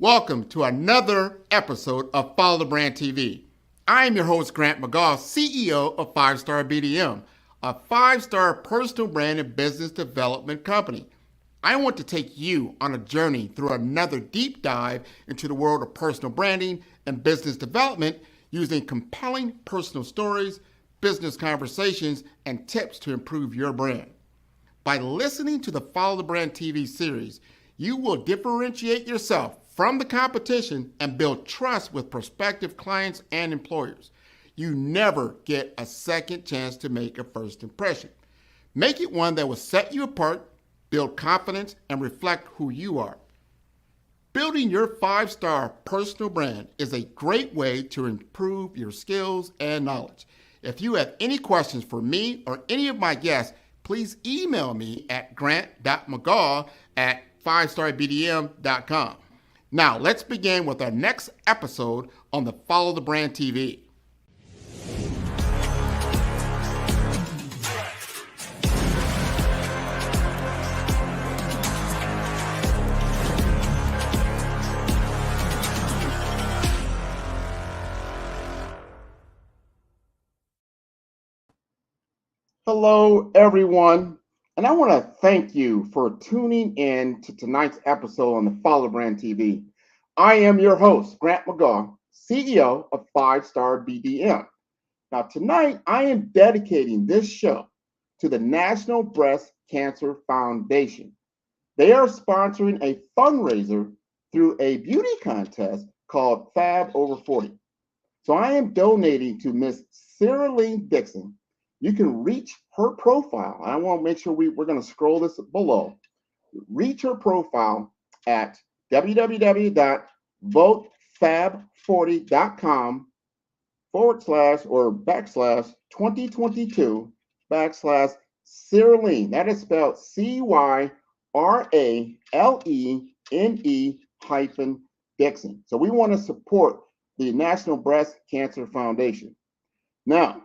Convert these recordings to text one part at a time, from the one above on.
Welcome to another episode of Follow the Brand TV. I am your host, Grant McGaugh, CEO of 5-Star BDM, a 5-star personal brand and business development company. I want to take you on a journey through another deep dive into the world of personal branding and business development using compelling personal stories, business conversations, and tips to improve your brand. By listening to the Follow the Brand TV series, you will differentiate yourself from the competition and build trust with prospective clients and employers. You never get a second chance to make a first impression. Make it one that will set you apart, build confidence, and reflect who you are. Building your 5-star personal brand is a great way to improve your skills and knowledge. If you have any questions for me or any of my guests, please email me at grant.mcgaugh@5starbdm.com. Now, let's begin with our next episode on the Follow the Brand TV. Hello, everyone. And I want to thank you for tuning in to tonight's episode on the Follow the Brand TV. I am your host, Grant McGaugh, CEO of 5-Star BDM. Now, tonight, I am dedicating this show to the National Breast Cancer Foundation. They are sponsoring a fundraiser through a beauty contest called Fab Over 40. So I am donating to Miss Charlene Dixon. You can reach her profile. I want to make sure we're going to scroll this below. Reach her profile at www.votefab40.com/2022/Charlene. That is spelled CYRALENE-Dixon. So we want to support the National Breast Cancer Foundation. Now,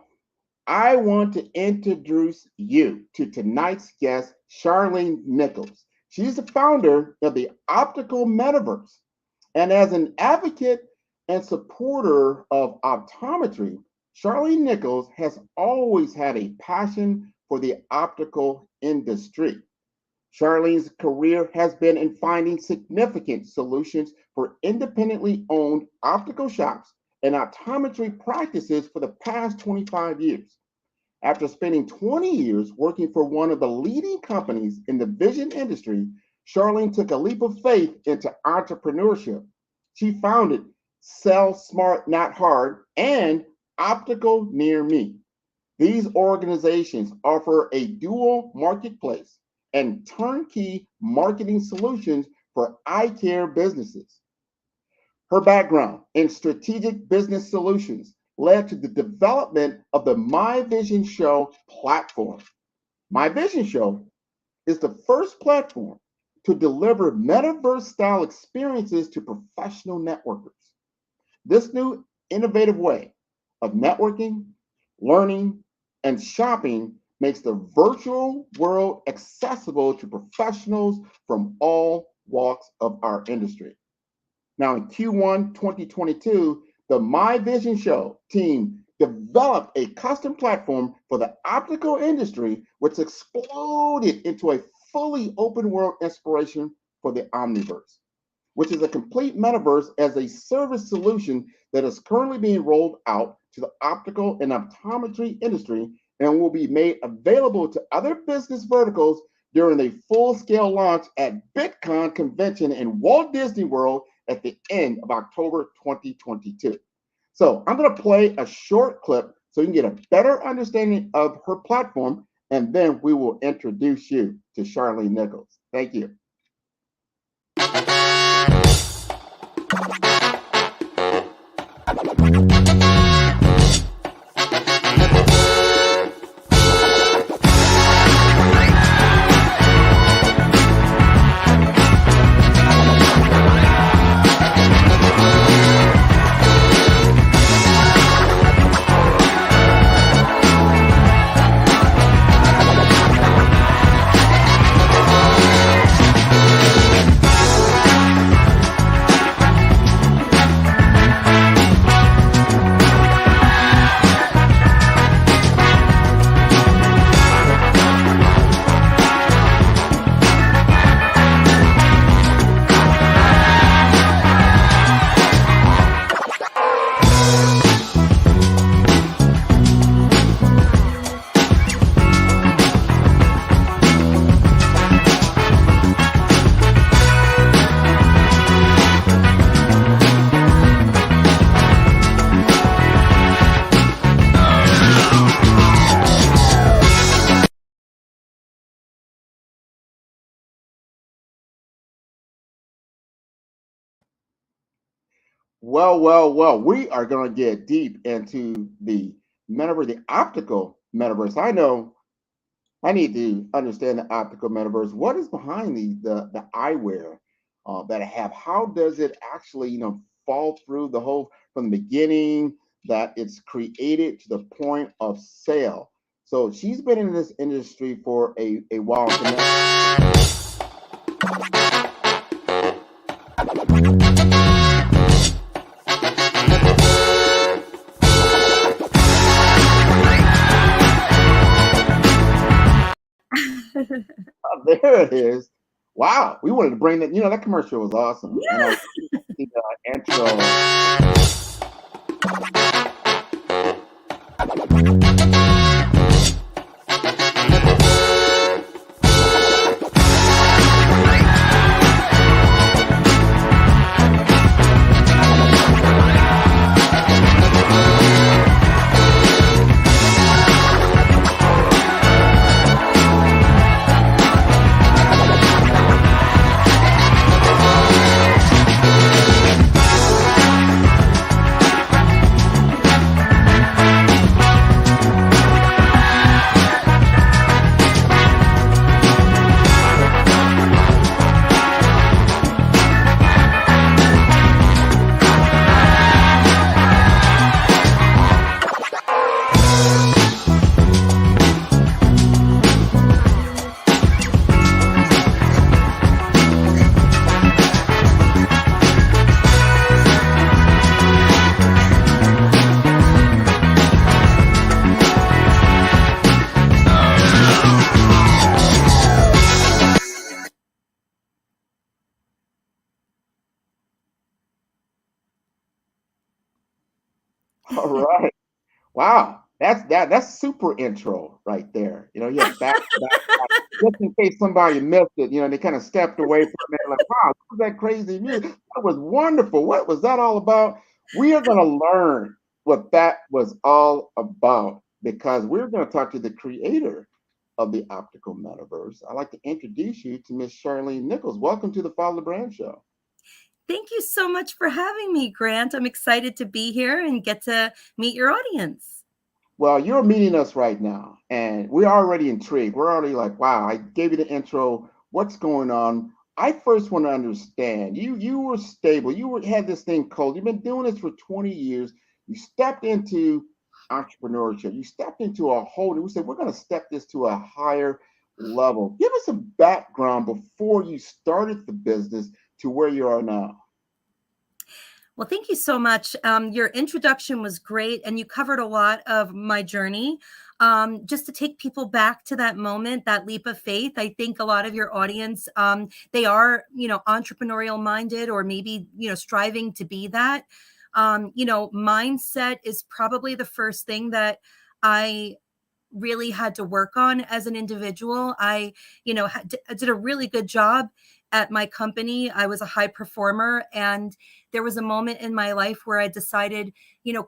I want to introduce you to tonight's guest, Charlene Nichols. She's the founder of the Optical Metaverse. And as an advocate and supporter of optometry, Charlene Nichols has always had a passion for the optical industry. Charlene's career has been in finding significant solutions for independently owned optical shops and optometry practices for the past 25 years. After spending 20 years working for one of the leading companies in the vision industry, Charlene took a leap of faith into entrepreneurship. She founded Sell Smart Not Hard and Optical Near Me. These organizations offer a dual marketplace and turnkey marketing solutions for eye care businesses. Her background in strategic business solutions led to the development of the My Vision Show platform. My Vision Show is the first platform to deliver metaverse-style experiences to professional networkers. This new innovative way of networking, learning, and shopping makes the virtual world accessible to professionals from all walks of our industry. Now, in Q1 2022, the My Vision Show team developed a custom platform for the optical industry, which exploded into a fully open world inspiration for the Omniverse, which is a complete metaverse as a service solution that is currently being rolled out to the optical and optometry industry and will be made available to other business verticals during a full-scale launch at BitCon convention in Walt Disney World at the end of October 2022. So I'm going to play a short clip so you can get a better understanding of her platform, and then we will introduce you to Charlene Nichols. Thank you. Well. We are going to get deep into the metaverse, the optical metaverse. I know I need to understand the optical metaverse. What is behind the eyewear that I have? How does it actually, fall through the whole from the beginning that it's created to the point of sale? So she's been in this industry for a while. So there it is. Wow, we wanted to bring that. That commercial was awesome, and I Yeah. the intro. All right. Wow, that's super intro right there. Yeah, back. Just in case somebody missed it, they kind of stepped away for a minute, like, wow, what was that crazy music? That was wonderful. What was that all about? We are going to learn what that was all about because we're going to talk to the creator of the optical metaverse. I'd like to introduce you to Miss Charlene Nichols. Welcome to the Follow the Brand Show. Thank you so much for having me, Grant. I'm excited to be here and get to meet your audience. Well, you're meeting us right now, and we're already intrigued. We're already like, wow, I gave you the intro. What's going on? I first want to understand. You were stable. Had this thing called. You've been doing this for 20 years. You stepped into entrepreneurship. You stepped into a whole. We said we're going to step this to a higher level. Give us a background before you started the business to where you are now. Well, thank you so much. Your introduction was great, and you covered a lot of my journey. Just to take people back to that moment, that leap of faith. I think a lot of your audience, they are, entrepreneurial minded, or maybe, striving to be that. Mindset is probably the first thing that I really had to work on as an individual. I did a really good job at my company. I was a high performer, and there was a moment in my life where I decided,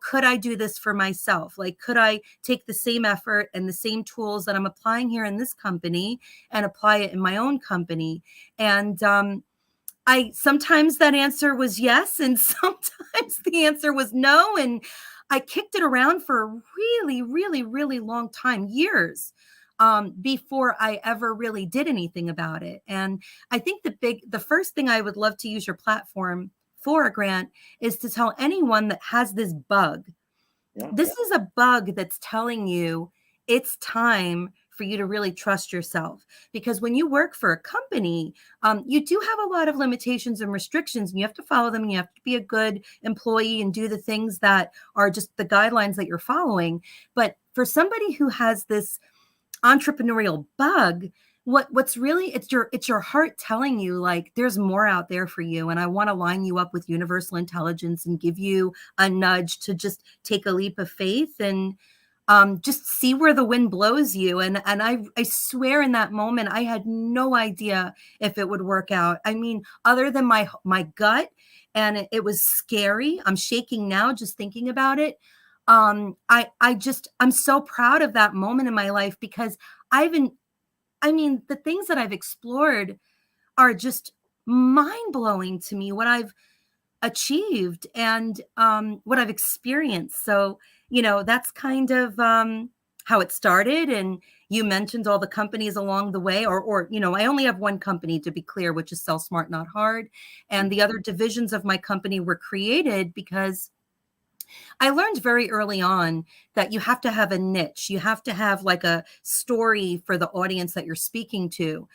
could I do this for myself? Like, could I take the same effort and the same tools that I'm applying here in this company and apply it in my own company? And I sometimes that answer was yes, and sometimes the answer was no. And I kicked it around for a really, really, really long time, years, before I ever really did anything about it. And I think the first thing I would love to use your platform for, Grant, is to tell anyone that has this bug. Yeah. This is a bug that's telling you it's time for you to really trust yourself. Because when you work for a company, you do have a lot of limitations and restrictions, and you have to follow them, and you have to be a good employee and do the things that are just the guidelines that you're following. But for somebody who has this entrepreneurial bug, what's really, it's your heart telling you, like, there's more out there for you, and I want to line you up with universal intelligence and give you a nudge to just take a leap of faith and just see where the wind blows you. And I swear, in that moment, I had no idea if it would work out. I mean, other than my gut, and it was scary. I'm shaking now just thinking about it. I'm so proud of that moment in my life, because I've been, I mean, the things that I've explored are just mind blowing to me. achieved and what I've experienced. So, that's kind of how it started. And you mentioned all the companies along the way, or I only have one company, to be clear, which is Sell Smart Not Hard. And the other divisions of my company were created because I learned very early on that you have to have a niche. You have to have like a story for the audience that you're speaking to.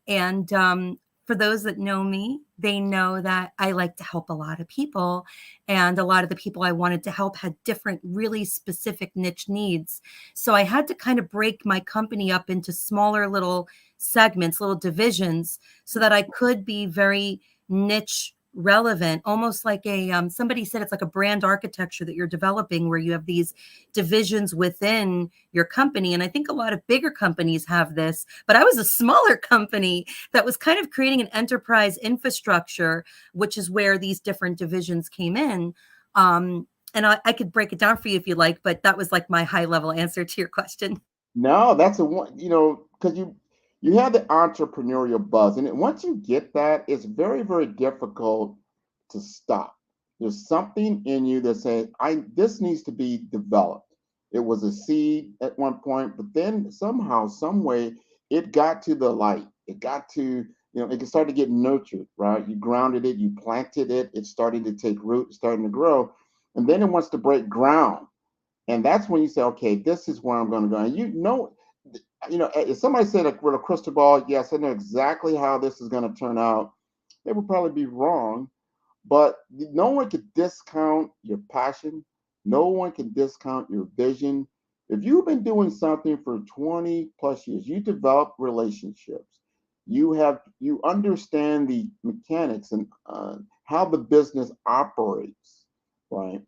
And for those that know me, they know that I like to help a lot of people. And a lot of the people I wanted to help had different, really specific niche needs. So I had to kind of break my company up into smaller little segments, little divisions, so that I could be very niche relevant, almost like somebody said it's like a brand architecture that you're developing, where you have these divisions within your company. And I think a lot of bigger companies have this, but I was a smaller company that was kind of creating an enterprise infrastructure, which is where these different divisions came in. And I could break it down for you if you like, but that was like my high level answer to your question. No, that's a one, because you have the entrepreneurial buzz, and once you get that, it's very, very difficult to stop. There's something in you that says, "I this needs to be developed." It was a seed at one point, but then somehow, some way, it got to the light. It got to, it started to get nurtured, right? You grounded it, you planted it, it's starting to take root, it's starting to grow, and then it wants to break ground. And that's when you say, okay, this is where I'm going to go. And if somebody said with a crystal ball, yes, I know exactly how this is going to turn out, they would probably be wrong. But no one can discount your passion. No one can discount your vision. If you've been doing something for 20 plus years, you develop relationships. You understand the mechanics and how the business operates, right?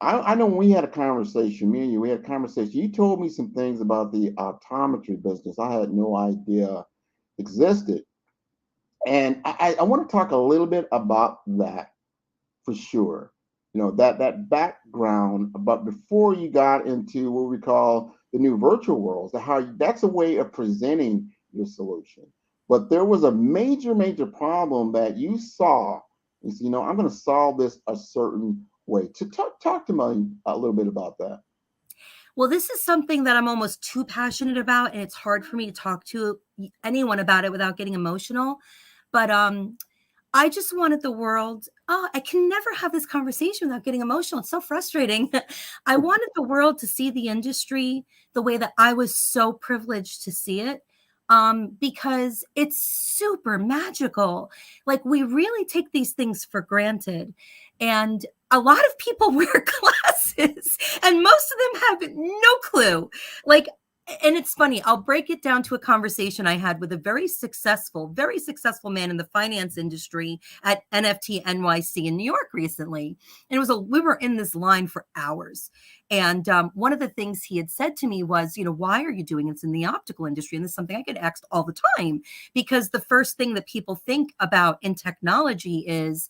I know when we had a conversation, me and you, we had a conversation. You told me some things about the optometry business I had no idea existed. And I want to talk a little bit about that for sure. That background about before you got into what we call the new virtual worlds, that's a way of presenting your solution. But there was a major, major problem that you saw. You said, I'm going to solve this a certain way. To talk to me a little bit about that. Well, this is something that I'm almost too passionate about, and it's hard for me to talk to anyone about it without getting emotional. But I just wanted the world. Oh, I can never have this conversation without getting emotional. It's so frustrating. I wanted the world to see the industry the way that I was so privileged to see it, because it's super magical. Like, we really take these things for granted. And a lot of people wear glasses, and most of them have no clue. Like, and it's funny, I'll break it down to a conversation I had with a very successful man in the finance industry at NFT NYC in New York recently. And we were in this line for hours. And one of the things he had said to me was, why are you doing this in the optical industry? And this is something I get asked all the time, because the first thing that people think about in technology is,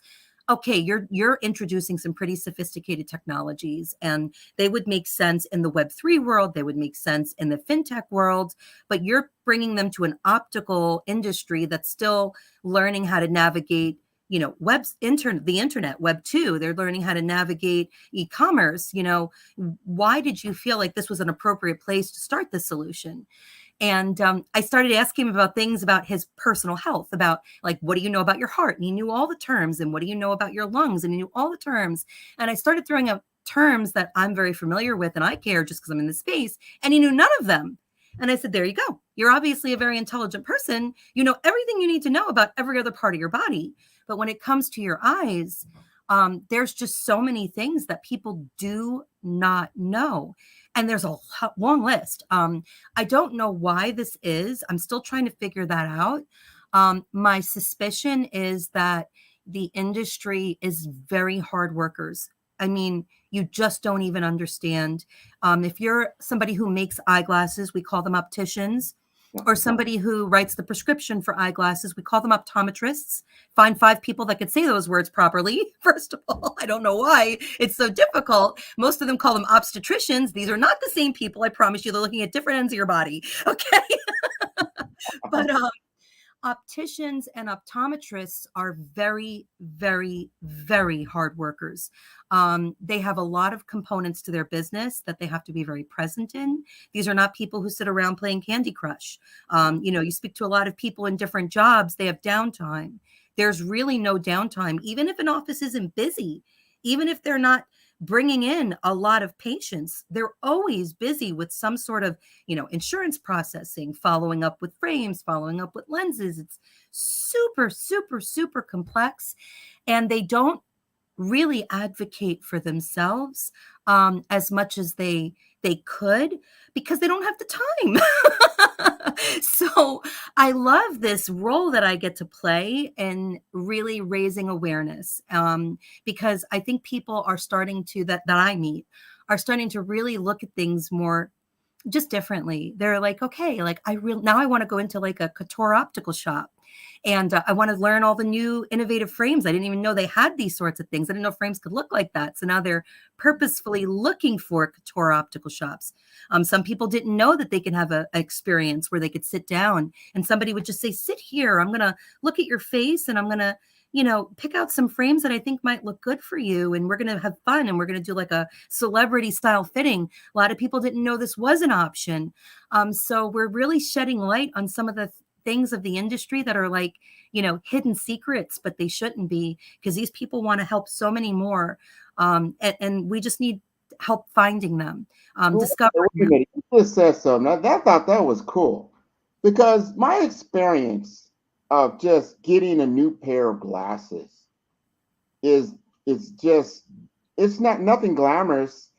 okay, you're introducing some pretty sophisticated technologies, and they would make sense in the Web3 world, they would make sense in the fintech world, but you're bringing them to an optical industry that's still learning how to navigate, the internet, Web 2. They're learning how to navigate e-commerce. Why did you feel like this was an appropriate place to start the solution? And I started asking him about things about his personal health, about like, what do you know about your heart? And he knew all the terms. And what do you know about your lungs? And he knew all the terms. And I started throwing out terms that I'm very familiar with and I care just because I'm in the space. And he knew none of them. And I said, there you go. You're obviously a very intelligent person. You know everything you need to know about every other part of your body. But when it comes to your eyes, there's just so many things that people do not know. And there's a long list. I don't know why this is. I'm still trying to figure that out. My suspicion is that the industry is very hard workers. I mean, you just don't even understand. If you're somebody who makes eyeglasses, we call them opticians. Or somebody who writes the prescription for eyeglasses, we call them optometrists. Find 5 people that could say those words properly. First of all, I don't know why it's so difficult. Most of them call them obstetricians. These are not the same people. I promise you, they're looking at different ends of your body. Okay. But opticians and optometrists are very, very, very hard workers. They have a lot of components to their business that they have to be very present in. These are not people who sit around playing Candy Crush. You speak to a lot of people in different jobs, they have downtime. There's really no downtime, even if an office isn't busy, even if they're not bringing in a lot of patients, they're always busy with some sort of, insurance processing, following up with frames, following up with lenses. It's super, super, super complex. And they don't really advocate for themselves as much as they could, because they don't have the time. So I love this role that I get to play in really raising awareness, because I think people are starting to, that I meet, are starting to really look at things more just differently. They're like, okay, like now I want to go into like a couture optical shop, and I want to learn all the new innovative frames. I didn't even know they had these sorts of things. I didn't know frames could look like that. So now they're purposefully looking for couture optical shops. Some people didn't know that they can have an experience where they could sit down and somebody would just say, sit here, I'm going to look at your face and I'm going to pick out some frames that I think might look good for you. And we're going to have fun. And we're going to do like a celebrity style fitting. A lot of people didn't know this was an option. So we're really shedding light on some of the things of the industry that are like, hidden secrets, but they shouldn't be, because these people want to help so many more. And we just need help finding them, discovering them. You just said something. I thought that was cool, because my experience of just getting a new pair of glasses is just, it's not nothing glamorous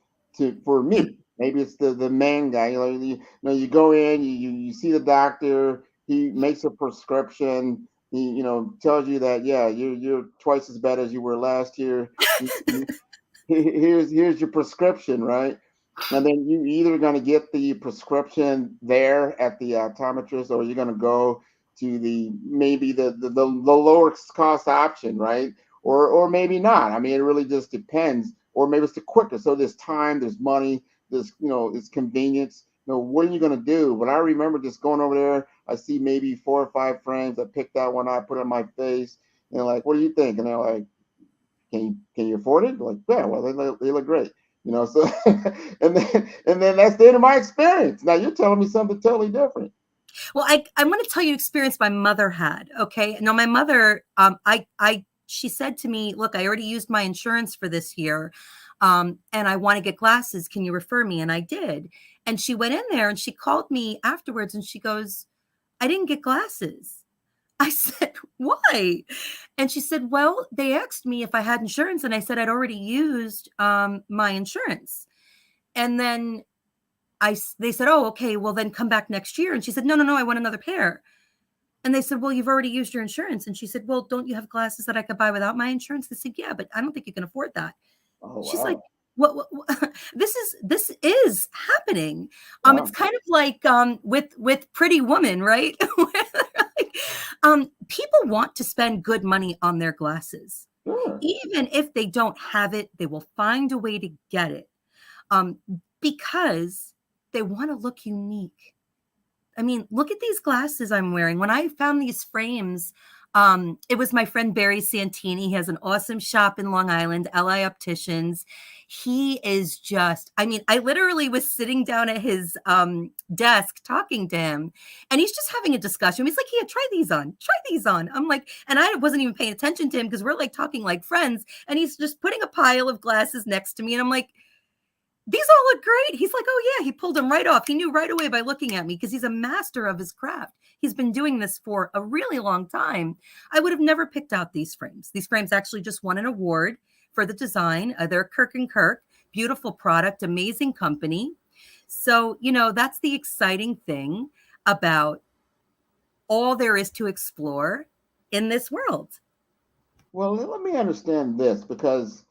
for me. Maybe it's the man guy. You go in, you see the doctor, he makes a prescription, he tells you that, yeah, you're twice as bad as you were last year. Here's your prescription, right? And then you either going to get the prescription there at the optometrist, or you're going to go to maybe the lower cost option, right? Or maybe not. I mean, it really just depends. Or maybe it's the quicker. So there's time, there's money, there's it's convenience. What are you going to do? But I remember just going over there. I see maybe 4 or 5 frames. I picked out one, I put it on my face, and they're like, "What do you think?" And they're like, "Can you afford it?" Like, yeah, well, they look great. So and then that's the end of my experience. Now you're telling me something totally different. Well, I'm going to tell you experience my mother had. Okay. Now my mother, she said to me, look, I already used my insurance for this year. And I want to get glasses. Can you refer me? And I did. And she went in there and she called me afterwards and she goes, I didn't get glasses. I said, why? And she said, well, they asked me if I had insurance. And I said, I'd already used my insurance. And then they said, oh, okay, well then come back next year. And she said, no, I want another pair. And they said, well, you've already used your insurance. And she said, well, don't you have glasses that I could buy without my insurance? They said, yeah, but I don't think you can afford that. Oh, She's wow. like, what this is happening. Wow. It's kind of like with Pretty Woman, right? People want to spend good money on their glasses. Sure. Even if they don't have it, they will find a way to get it, because they want to look unique. I mean, look at these glasses I'm wearing. When I found these frames, it was my friend Barry Santini. He has an awesome shop in Long Island, LI Opticians. He is just, I literally was sitting down at his desk talking to him, and he's just having a discussion. He's like, yeah, try these on. I'm like, and I wasn't even paying attention to him because we're like talking like friends, and he's just putting a pile of glasses next to me. And I'm like, these all look great. He's like, oh yeah, he pulled them right off. He knew right away by looking at me because he's a master of his craft. He's been doing this for a really long time. I would have never picked out these frames. These frames actually just won an award for the design. They're Kirk & Kirk, beautiful product, amazing company. So, that's the exciting thing about all there is to explore in this world. Well, let me understand this, because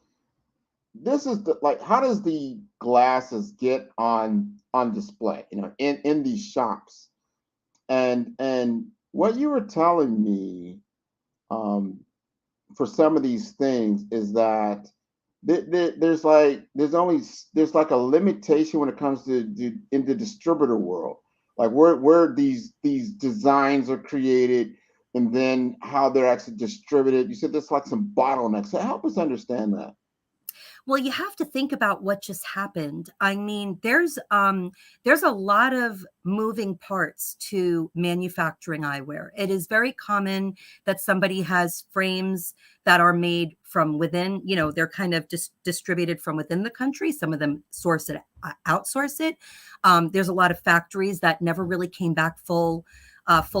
this is how does the glasses get on display, in these shops? And what you were telling me, for some of these things, is that there's like a limitation when it comes to in the distributor world, like where these designs are created. and then how they're actually distributed. You said there's like some bottlenecks. So help us understand that. Well, you have to think about what just happened. I mean, there's a lot of moving parts to manufacturing eyewear. It is very common that somebody has frames that are made from within, they're kind of distributed from within the country. Some of them outsource it. There's a lot of factories that never really came back full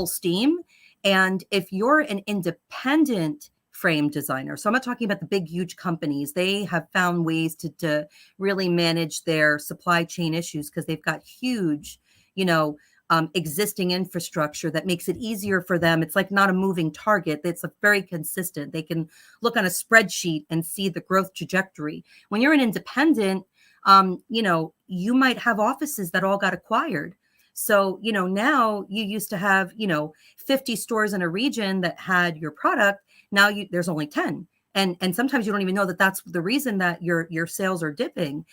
steam. And if you're an independent frame designer. So I'm not talking about the big, huge companies. They have found ways to really manage their supply chain issues because they've got huge, existing infrastructure that makes it easier for them. It's like not a moving target. It's a very consistent. They can look on a spreadsheet and see the growth trajectory. When you're an independent, you might have offices that all got acquired. So, now you used to have, 50 stores in a region that had your product. Now there's only 10. And sometimes you don't even know that that's the reason that your sales are dipping.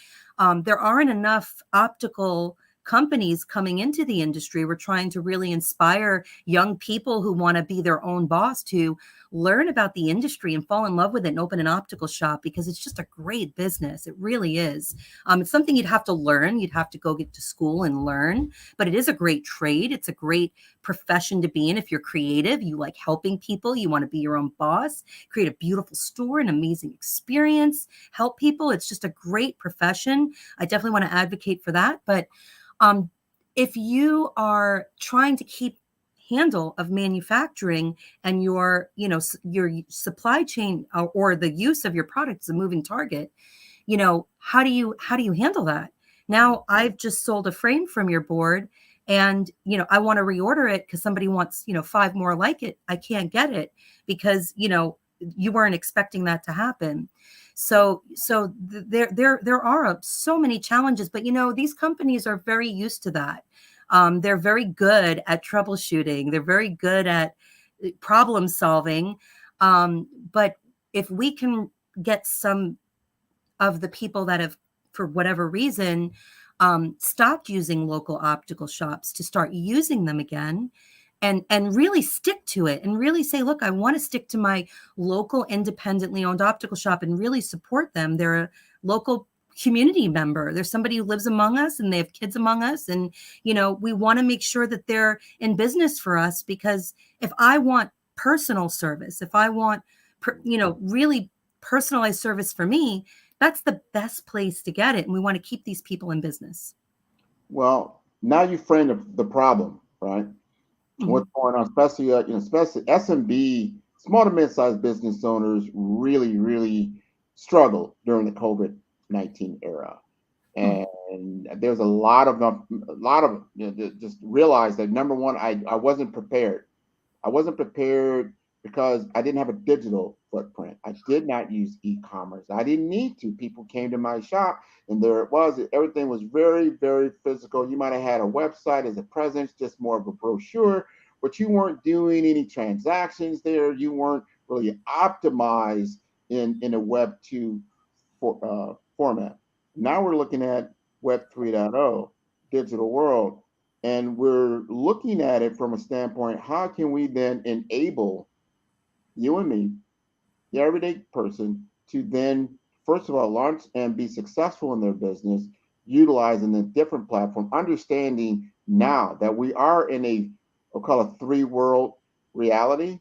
There aren't enough optical companies coming into the industry. We're trying to really inspire young people who want to be their own boss to learn about the industry and fall in love with it and open an optical shop because it's just a great business. It really is. It's something you'd have to learn. You'd have to go get to school and learn, but it is a great trade. It's a great profession to be in. If you're creative, you like helping people, you want to be your own boss, create a beautiful store, an amazing experience, help people. It's just a great profession. I definitely want to advocate for that. But if you are trying to keep handle of manufacturing and your supply chain or the use of your product is a moving target, how do you handle that? Now I've just sold a frame from your board and, I want to reorder it because somebody wants, 5 more like it. I can't get it because, you weren't expecting that to happen. So there are so many challenges, but these companies are very used to that. They're very good at troubleshooting. They're very good at problem solving. But if we can get some of the people that have, for whatever reason, stopped using local optical shops to start using them again, and really stick to it and really say, look, I want to stick to my local independently owned optical shop and really support them. They're a local community member. There's somebody who lives among us and they have kids among us. And, we want to make sure that they're in business for us, because if I want personal service, if I want, really personalized service for me, that's the best place to get it. And we want to keep these people in business. Well, now you framed the problem, right? What's going on, especially especially SMB, small to mid-sized business owners really, really struggled during the COVID-19 era, and there's a lot of just realized that number one, I wasn't prepared. I wasn't prepared because I didn't have a digital footprint. I did not use e-commerce. I didn't need to. People came to my shop and there it was. Everything was very, very physical. You might have had a website as a presence, just more of a brochure, but you weren't doing any transactions there. You weren't really optimized in a Web 2 format. Now we're looking at Web 3.0, digital world. And we're looking at it from a standpoint, how can we then enable you and me, the everyday person, to then, first of all, launch and be successful in their business, utilizing a different platform, understanding now that we are in I'll call it 3-world reality,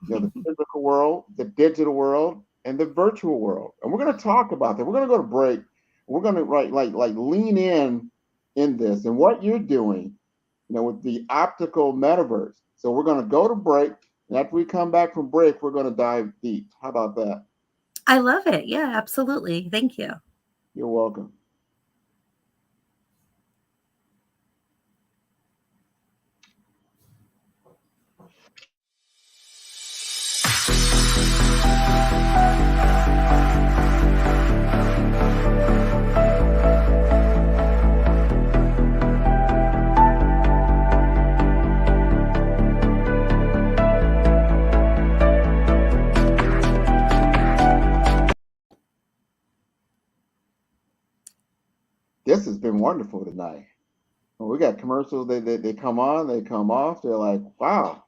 the physical world, the digital world, and the virtual world. And we're going to talk about that. We're going to go to break. We're going to lean in this and what you're doing, with the optical metaverse. So we're going to go to break. And after we come back from break, we're going to dive deep. How about that? I love it. Yeah, absolutely. Thank you. You're welcome. This has been wonderful tonight. Well, we got commercials. They come on, they come off. They're like, wow.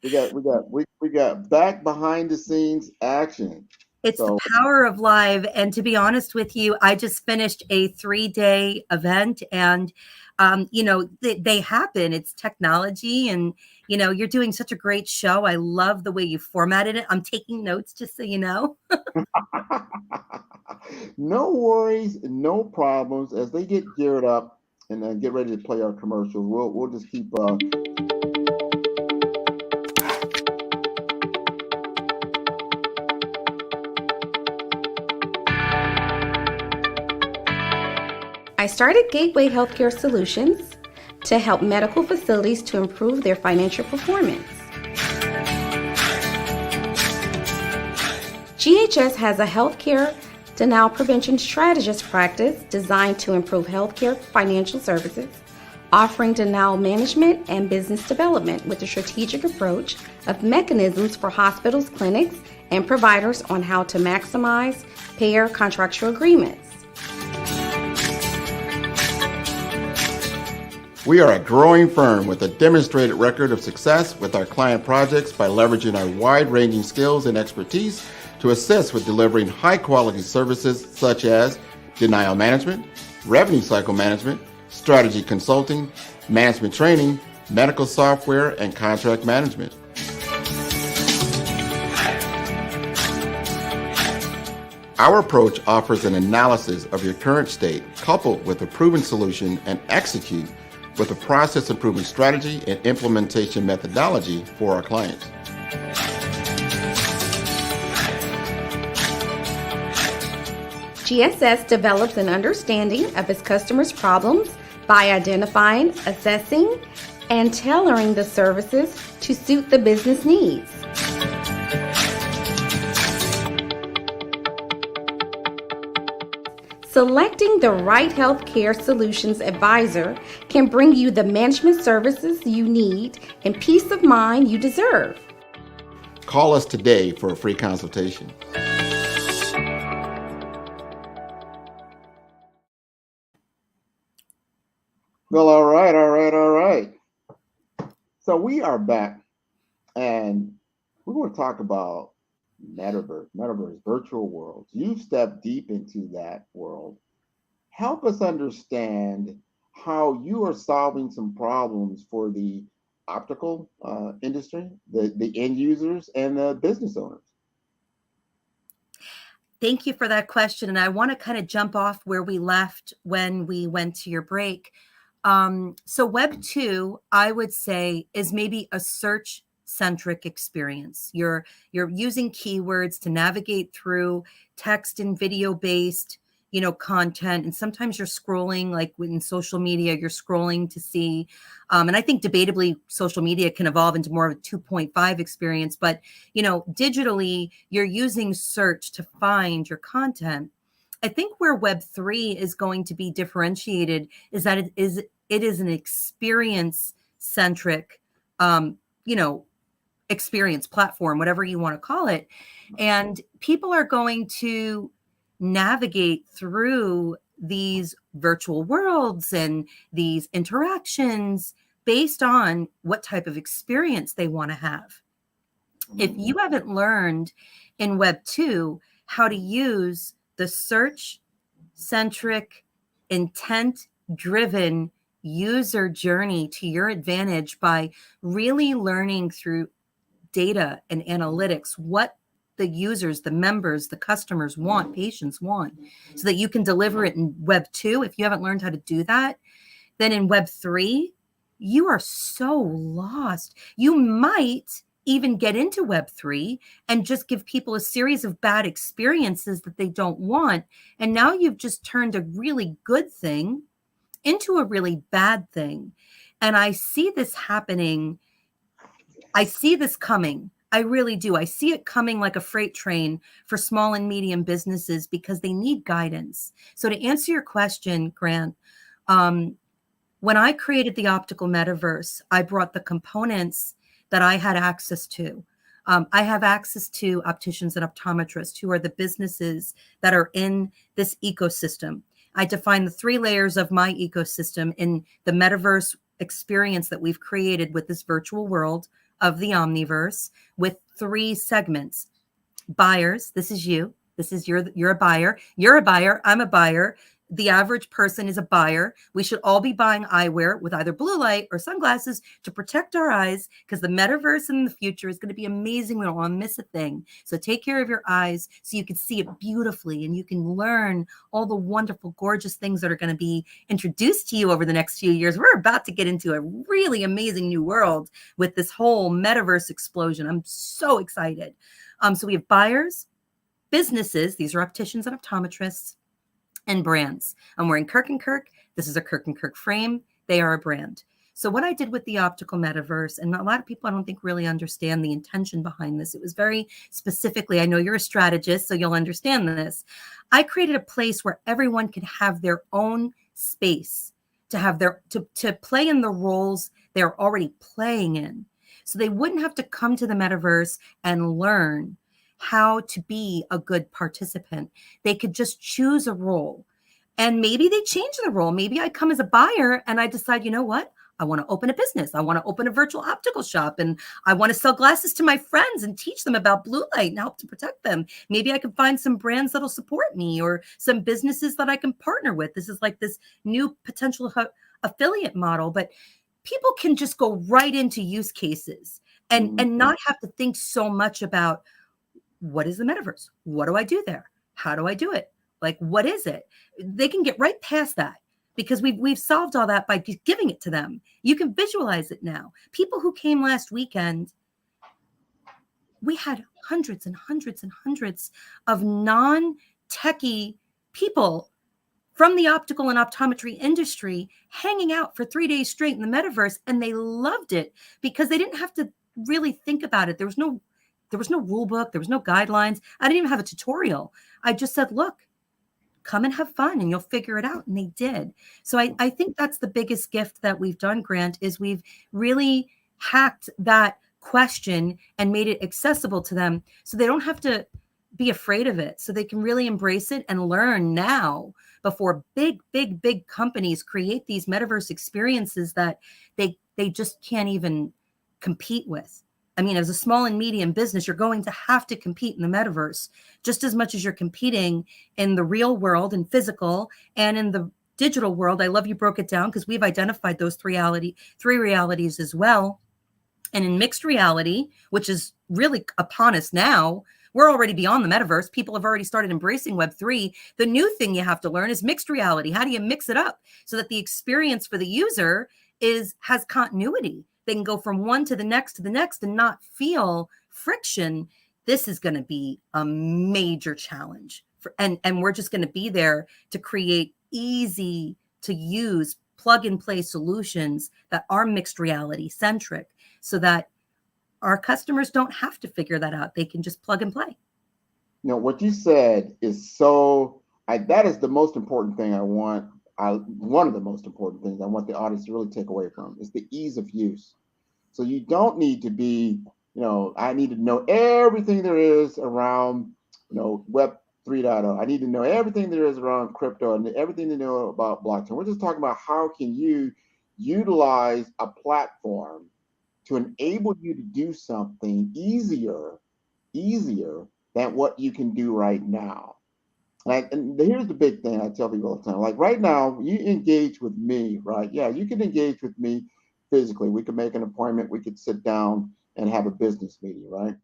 We got back behind the scenes action. It's the So power of live. And to be honest with you, I just finished a 3-day event, and they happen. It's technology, and you're doing such a great show. I love the way you formatted it. I'm taking notes, just so you know. no worries, no problems. As they get geared up and get ready to play our commercials, we'll just keep. I started Gateway Healthcare Solutions to help medical facilities to improve their financial performance. GHS has a healthcare denial prevention strategist practice designed to improve healthcare financial services, offering denial management and business development with a strategic approach of mechanisms for hospitals, clinics, and providers on how to maximize payer contractual agreements. We are a growing firm with a demonstrated record of success with our client projects by leveraging our wide-ranging skills and expertise to assist with delivering high-quality services such as denial management, revenue cycle management, strategy consulting, management training, medical software, and contract management. Our approach offers an analysis of your current state coupled with a proven solution and execute with a process improvement strategy and implementation methodology for our clients. GSS develops an understanding of its customers' problems by identifying, assessing, and tailoring the services to suit the business needs. Selecting the right healthcare solutions advisor can bring you the management services you need and peace of mind you deserve. Call us today for a free consultation. Well, all right. So we are back, and we want to talk about Metaverse, virtual worlds. You've stepped deep into that world. Help us understand how you are solving some problems for the optical industry, the end users, and the business owners. Thank you for that question. And I want to kind of jump off where we left when we went to your break. So Web 2, I would say, is maybe a search centric experience. You're using keywords to navigate through text and video based, content. And sometimes you're scrolling, like in social media, you're scrolling to see, and I think debatably social media can evolve into more of a 2.5 experience, but, digitally you're using search to find your content. I think where Web 3 is going to be differentiated is that it is an experience centric, experience platform, whatever you want to call it. And people are going to navigate through these virtual worlds and these interactions based on what type of experience they want to have. If you haven't learned in Web 2 how to use the search centric, intent driven user journey to your advantage by really learning through data and analytics what the users, the members, the customers want, patients want, so that you can deliver it in Web 2. If you haven't learned how to do that, then in Web 3, you are so lost. You might even get into Web 3 and just give people a series of bad experiences that they don't want. And now you've just turned a really good thing into a really bad thing. And I see this happening. I see this coming. I really do. I see it coming like a freight train for small and medium businesses because they need guidance. So to answer your question, Grant, when I created the Optical Metaverse, I brought the components that I had access to. I have access to opticians and optometrists who are the businesses that are in this ecosystem. I define the 3 layers of my ecosystem in the Metaverse experience that we've created with this virtual world of the Omniverse with 3 segments. Buyers, this is you. This is you're a buyer. You're a buyer. I'm a buyer. The average person is a buyer. We should all be buying eyewear with either blue light or sunglasses to protect our eyes, because the metaverse in the future is going to be amazing. We don't want to miss a thing. So take care of your eyes so you can see it beautifully and you can learn all the wonderful, gorgeous things that are going to be introduced to you over the next few years. We're about to get into a really amazing new world with this whole metaverse explosion. I'm so excited. So we have buyers, businesses, these are opticians and optometrists, and brands. I'm wearing Kirk & Kirk. This is a Kirk & Kirk frame. They are a brand. So what I did with the optical metaverse, and a lot of people I don't think really understand the intention behind this. It was very specifically, I know you're a strategist, so you'll understand this. I created a place where everyone could have their own space to have to play in the roles they're already playing in. So they wouldn't have to come to the metaverse and learn how to be a good participant. They could just choose a role. And maybe they change the role. Maybe I come as a buyer and I decide, you know what? I want to open a business. I want to open a virtual optical shop, and I want to sell glasses to my friends and teach them about blue light and help to protect them. Maybe I can find some brands that'll support me or some businesses that I can partner with. This is like this new potential affiliate model, but people can just go right into use cases and not have to think so much about, what is the metaverse? What do I do there? How do I do it? Like, what is it? They can get right past that because we've solved all that by giving it to them. You can visualize it now. People who came last weekend, we had hundreds and hundreds and hundreds of non-techie people from the optical and optometry industry hanging out for 3 days straight in the metaverse, and they loved it because they didn't have to really think about it. There was no rule book, there was no guidelines. I didn't even have a tutorial. I just said, look, come and have fun and you'll figure it out. And they did. So I think that's the biggest gift that we've done, Grant, is we've really hacked that question and made it accessible to them so they don't have to be afraid of it, so they can really embrace it and learn now before big companies create these metaverse experiences that they just can't even compete with. I mean, as a small and medium business, you're going to have to compete in the metaverse just as much as you're competing in the real world and physical and in the digital world. I love you broke it down because we've identified those three realities as well. And in mixed reality, which is really upon us now, we're already beyond the metaverse. People have already started embracing Web3. The new thing you have to learn is mixed reality. How do you mix it up so that the experience for the user has continuity? They can go from one to the next and not feel friction. This is going to be a major challenge. And we're just going to be there to create easy to use plug and play solutions that are mixed reality centric so that our customers don't have to figure that out. They can just plug and play. You know, what you said is that is the most important thing one of the most important things I want the audience to really take away from is the ease of use. So you don't need to be, I need to know everything there is around, Web 3.0. I need to know everything there is around crypto and everything to know about blockchain. We're just talking about how can you utilize a platform to enable you to do something easier than what you can do right now. And here's the big thing I tell people all the time. Like right now, you engage with me, right? Yeah, you can engage with me physically. We could make an appointment. We could sit down and have a business meeting, right?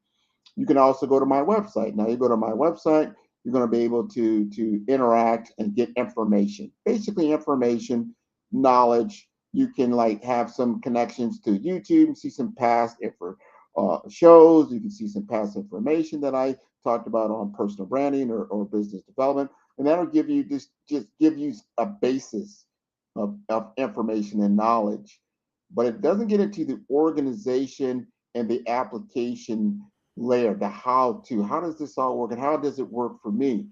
You can also go to my website. Now you go to my website, you're going to be able to interact and get information, basically information, knowledge. You can have some connections to YouTube, see some past shows. You can see some past information that I talked about on personal branding or business development, and that'll give you just give you a basis of information and knowledge. But it doesn't get into the organization and the application layer, the how does this all work and how does it work for me?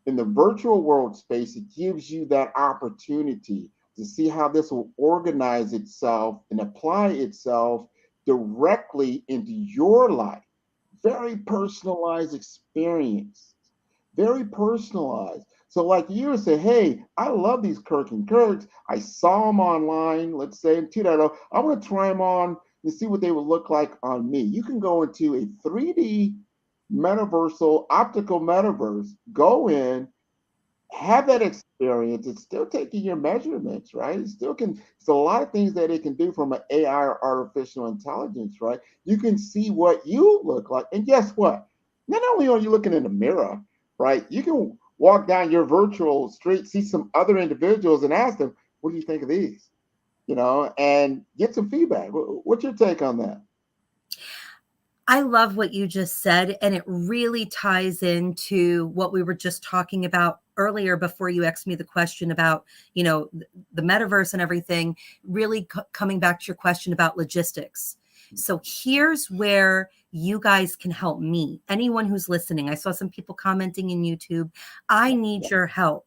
In the virtual world space, it gives you that opportunity to see how this will organize itself and apply itself directly into your life. Very personalized experience, very personalized. So like you would say, hey, I love these Kirk and Kirks. I saw them online, let's say in 2.0. I want to try them on to see what they would look like on me. You can go into a 3D metaversal optical metaverse, go in, have that experience. It's still taking your measurements, right? It still can. It's a lot of things that it can do from an AI or artificial intelligence, right? You can see what you look like, and guess what? Not only are you looking in the mirror, right? You can walk down your virtual street, see some other individuals, and ask them, "What do you think of these?" And get some feedback. What's your take on that? I love what you just said, and it really ties into what we were just talking about earlier before you asked me the question about, the metaverse and everything, really coming back to your question about logistics. So here's where you guys can help me. Anyone who's listening, I saw some people commenting in YouTube, I need your help.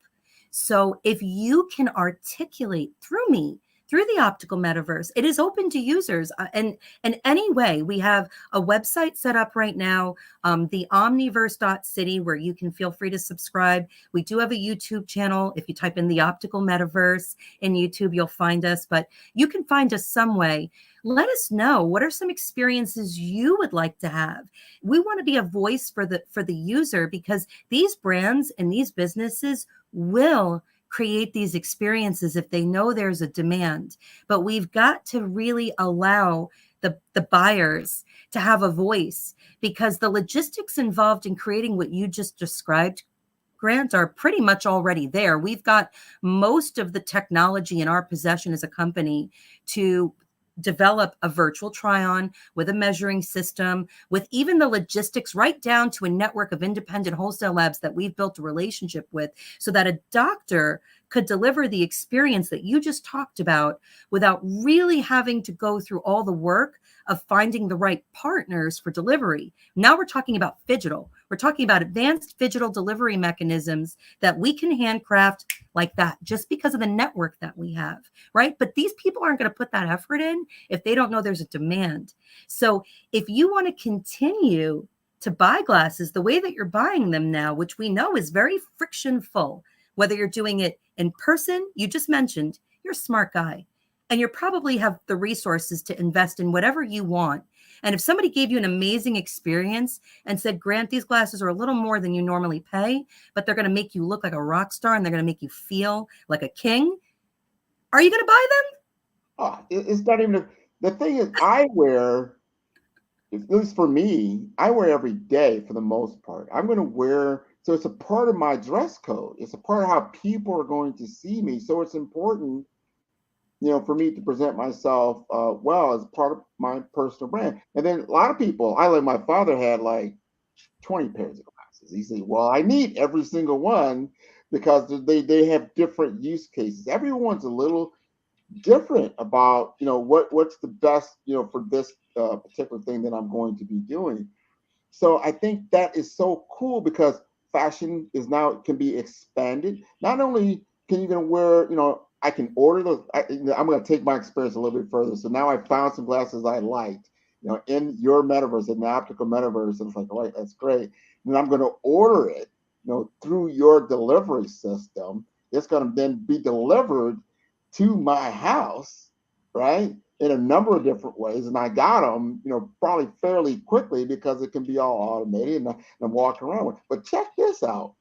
So if you can articulate through me, through the optical metaverse, it is open to users. And anyway, we have a website set up right now, the omniverse.city, where you can feel free to subscribe. We do have a YouTube channel. If you type in the optical metaverse in YouTube, you'll find us, but you can find us some way. Let us know, what are some experiences you would like to have? We want to be a voice for the user, because these brands and these businesses will create these experiences if they know there's a demand. But we've got to really allow the buyers to have a voice, because the logistics involved in creating what you just described, Grant, are pretty much already there. We've got most of the technology in our possession as a company to develop a virtual try-on with a measuring system, with even the logistics right down to a network of independent wholesale labs that we've built a relationship with, so that a doctor could deliver the experience that you just talked about without really having to go through all the work of finding the right partners for delivery. Now we're talking about phygital. We're talking about advanced phygital delivery mechanisms that we can handcraft like that, just because of the network that we have, right? But these people aren't going to put that effort in if they don't know there's a demand. So if you want to continue to buy glasses the way that you're buying them now, which we know is very frictionful, whether you're doing it in person, you just mentioned, you're a smart guy, and you probably have the resources to invest in whatever you want. And if somebody gave you an amazing experience and said, Grant, these glasses are a little more than you normally pay, but they're going to make you look like a rock star and they're going to make you feel like a king, are you going to buy them? Oh, it's not even the thing is, I wear, at least for me, I wear every day for the most part. I'm going to wear, so it's a part of my dress code. It's a part of how people are going to see me. So it's important, for me to present myself well as part of my personal brand. And then a lot of people, my father had like 20 pairs of glasses. He said, well, I need every single one because they have different use cases. Everyone's a little different about, what's the best, for this particular thing that I'm going to be doing. So I think that is so cool, because fashion is now can be expanded. Not only can you gonna wear, I can order those. I'm going to take my experience a little bit further. So now I found some glasses I liked, in your metaverse, in the optical metaverse. And it's like, all right, that's great. And I'm going to order it, through your delivery system. It's going to then be delivered to my house, right? In a number of different ways. And I got them, probably fairly quickly, because it can be all automated and I'm walking around with. But check this out.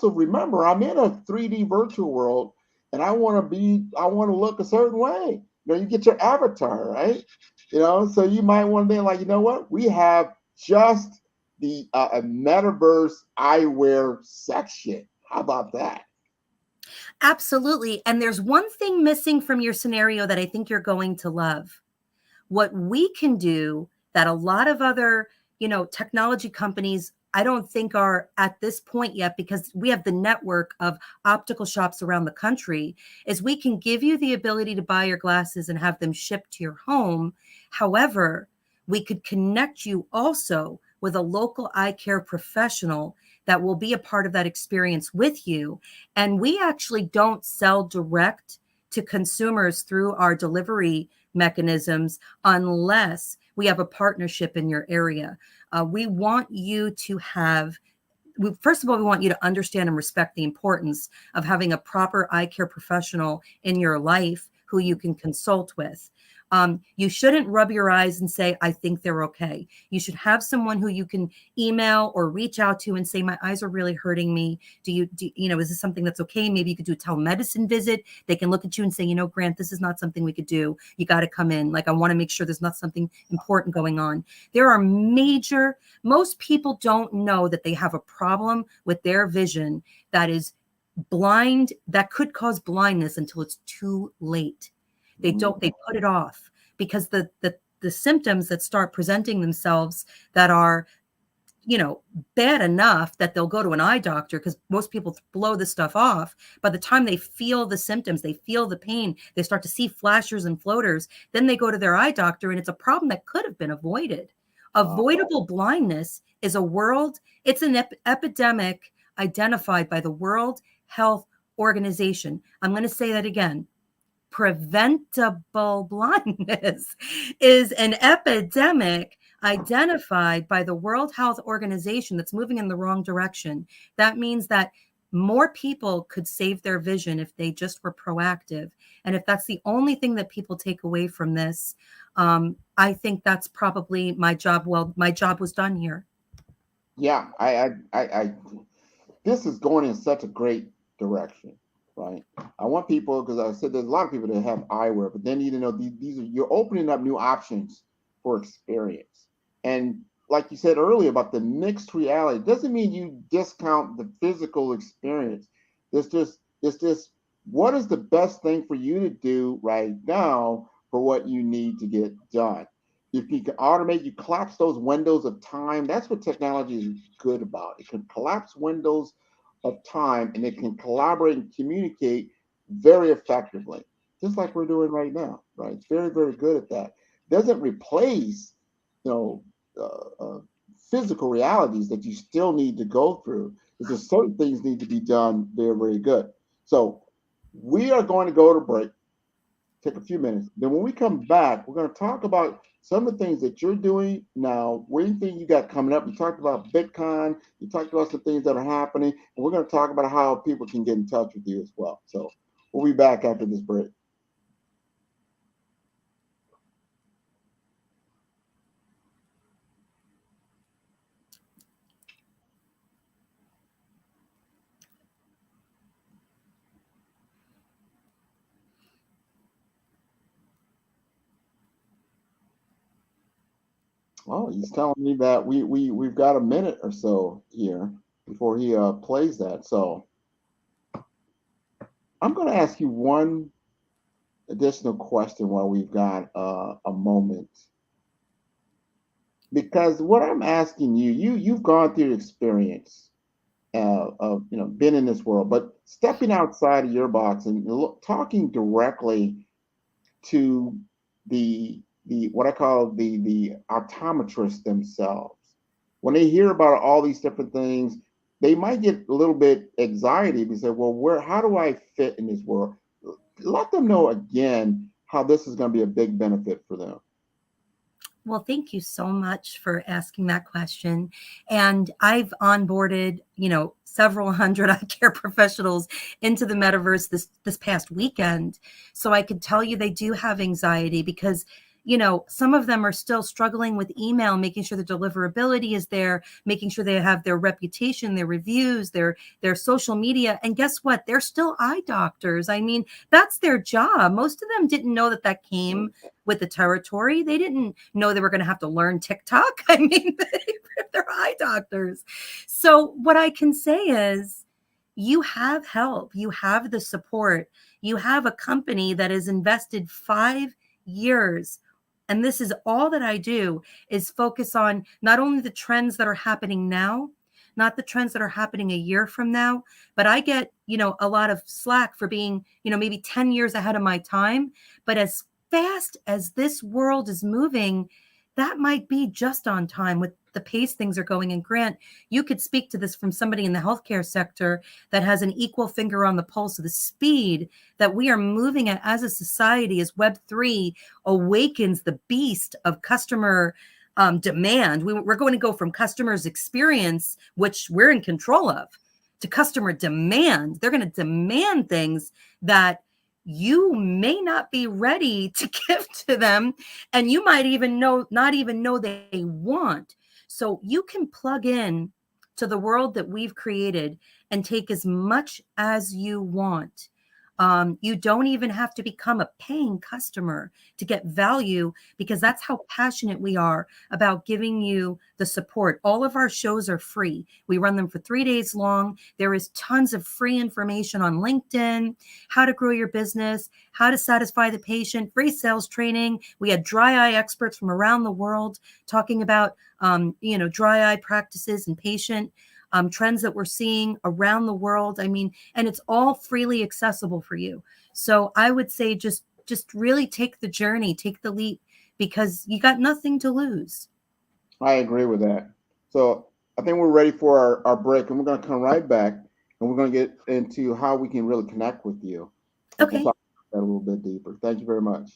Remember, I'm in a 3D virtual world, and I want to look a certain way. You get your avatar, right? So you might want to be like, what? We have just the metaverse eyewear section. How about that? Absolutely. And there's one thing missing from your scenario that I think you're going to love. What we can do that a lot of other, technology companies, I don't think are at this point yet, because we have the network of optical shops around the country, is we can give you the ability to buy your glasses and have them shipped to your home. However, we could connect you also with a local eye care professional that will be a part of that experience with you. And we actually don't sell direct to consumers through our delivery mechanisms unless we have a partnership in your area. We want you to have, first of all, we want you to understand and respect the importance of having a proper eye care professional in your life who you can consult with. You shouldn't rub your eyes and say, I think they're okay. You should have someone who you can email or reach out to and say, my eyes are really hurting me. Is this something that's okay? Maybe you could do a telemedicine visit. They can look at you and say, Grant, this is not something we could do. You got to come in. Like, I want to make sure there's not something important going on. There are most people don't know that they have a problem with their vision that is blind, that could cause blindness until it's too late. They put it off because the symptoms that start presenting themselves that are, bad enough that they'll go to an eye doctor, because most people blow this stuff off. By the time they feel the symptoms, they feel the pain, they start to see flashers and floaters, then they go to their eye doctor, and it's a problem that could have been avoided. Avoidable blindness is it's an epidemic identified by the World Health Organization. I'm going to say that again. Preventable blindness is an epidemic identified by the World Health Organization that's moving in the wrong direction. That means that more people could save their vision if they just were proactive. And if that's the only thing that people take away from this, I think that's probably my job. Well, my job was done here. Yeah, I this is going in such a great direction. Right. I want people, because I said there's a lot of people that have eyewear, but then you're opening up new options for experience. And like you said earlier about the mixed reality, doesn't mean you discount the physical experience. It's just what is the best thing for you to do right now for what you need to get done. If you can automate, you collapse those windows of time. That's what technology is good about. It can collapse windows of time, and it can collaborate and communicate very effectively, just like we're doing right now. Right? It's very, very good at that. Doesn't replace, physical realities that you still need to go through. Because certain things need to be done very, very good. So we are going to go to break. Take a few minutes. Then when we come back, we're going to talk about some of the things that you're doing now. What do you think you got coming up? You talked about Bitcoin. You talked about some things that are happening. And we're going to talk about how people can get in touch with you as well. So we'll be back after this break. Oh, he's telling me that we've got a minute or so here before he plays that. So I'm going to ask you one additional question while we've got a moment, because what I'm asking you've gone through experience of been in this world, but stepping outside of your box and talking directly to the what I call the optometrists themselves. When they hear about all these different things, they might get a little bit anxiety because say, well, how do I fit in this world? Let them know again how this is going to be a big benefit for them. Well, thank you so much for asking that question. And I've onboarded, several hundred eye care professionals into the metaverse this past weekend. So I could tell you they do have anxiety because some of them are still struggling with email, making sure the deliverability is there, making sure they have their reputation, their reviews, their social media. And guess what? They're still eye doctors. I mean, that's their job. Most of them didn't know that came with the territory. They didn't know they were going to have to learn TikTok. I mean, they're eye doctors. So what I can say is you have help. You have the support. You have a company that has invested 5 years. And this is all that I do is focus on not only the trends that are happening now, not the trends that are happening a year from now, but I get, a lot of slack for being, maybe 10 years ahead of my time. But as fast as this world is moving, that might be just on time with the pace things are going. And Grant, you could speak to this from somebody in the healthcare sector that has an equal finger on the pulse of the speed that we are moving at as a society, as Web3 awakens the beast of customer demand. We're going to go from customers' experience, which we're in control of, to customer demand. They're going to demand things that you may not be ready to give to them, and you might even not even know they want. So you can plug in to the world that we've created and take as much as you want. You don't even have to become a paying customer to get value, because that's how passionate we are about giving you the support. All of our shows are free. We run them for 3 days long. There is tons of free information on LinkedIn, how to grow your business, how to satisfy the patient, free sales training. We had dry eye experts from around the world talking about, dry eye practices and patient trends that we're seeing around the world. I mean, and it's all freely accessible for you. So I would say just really take the journey, take the leap, because you got nothing to lose. I agree with that. So I think we're ready for our break, and we're going to come right back, and we're going to get into how we can really connect with you. Okay. We'll talk about that a little bit deeper. Thank you very much.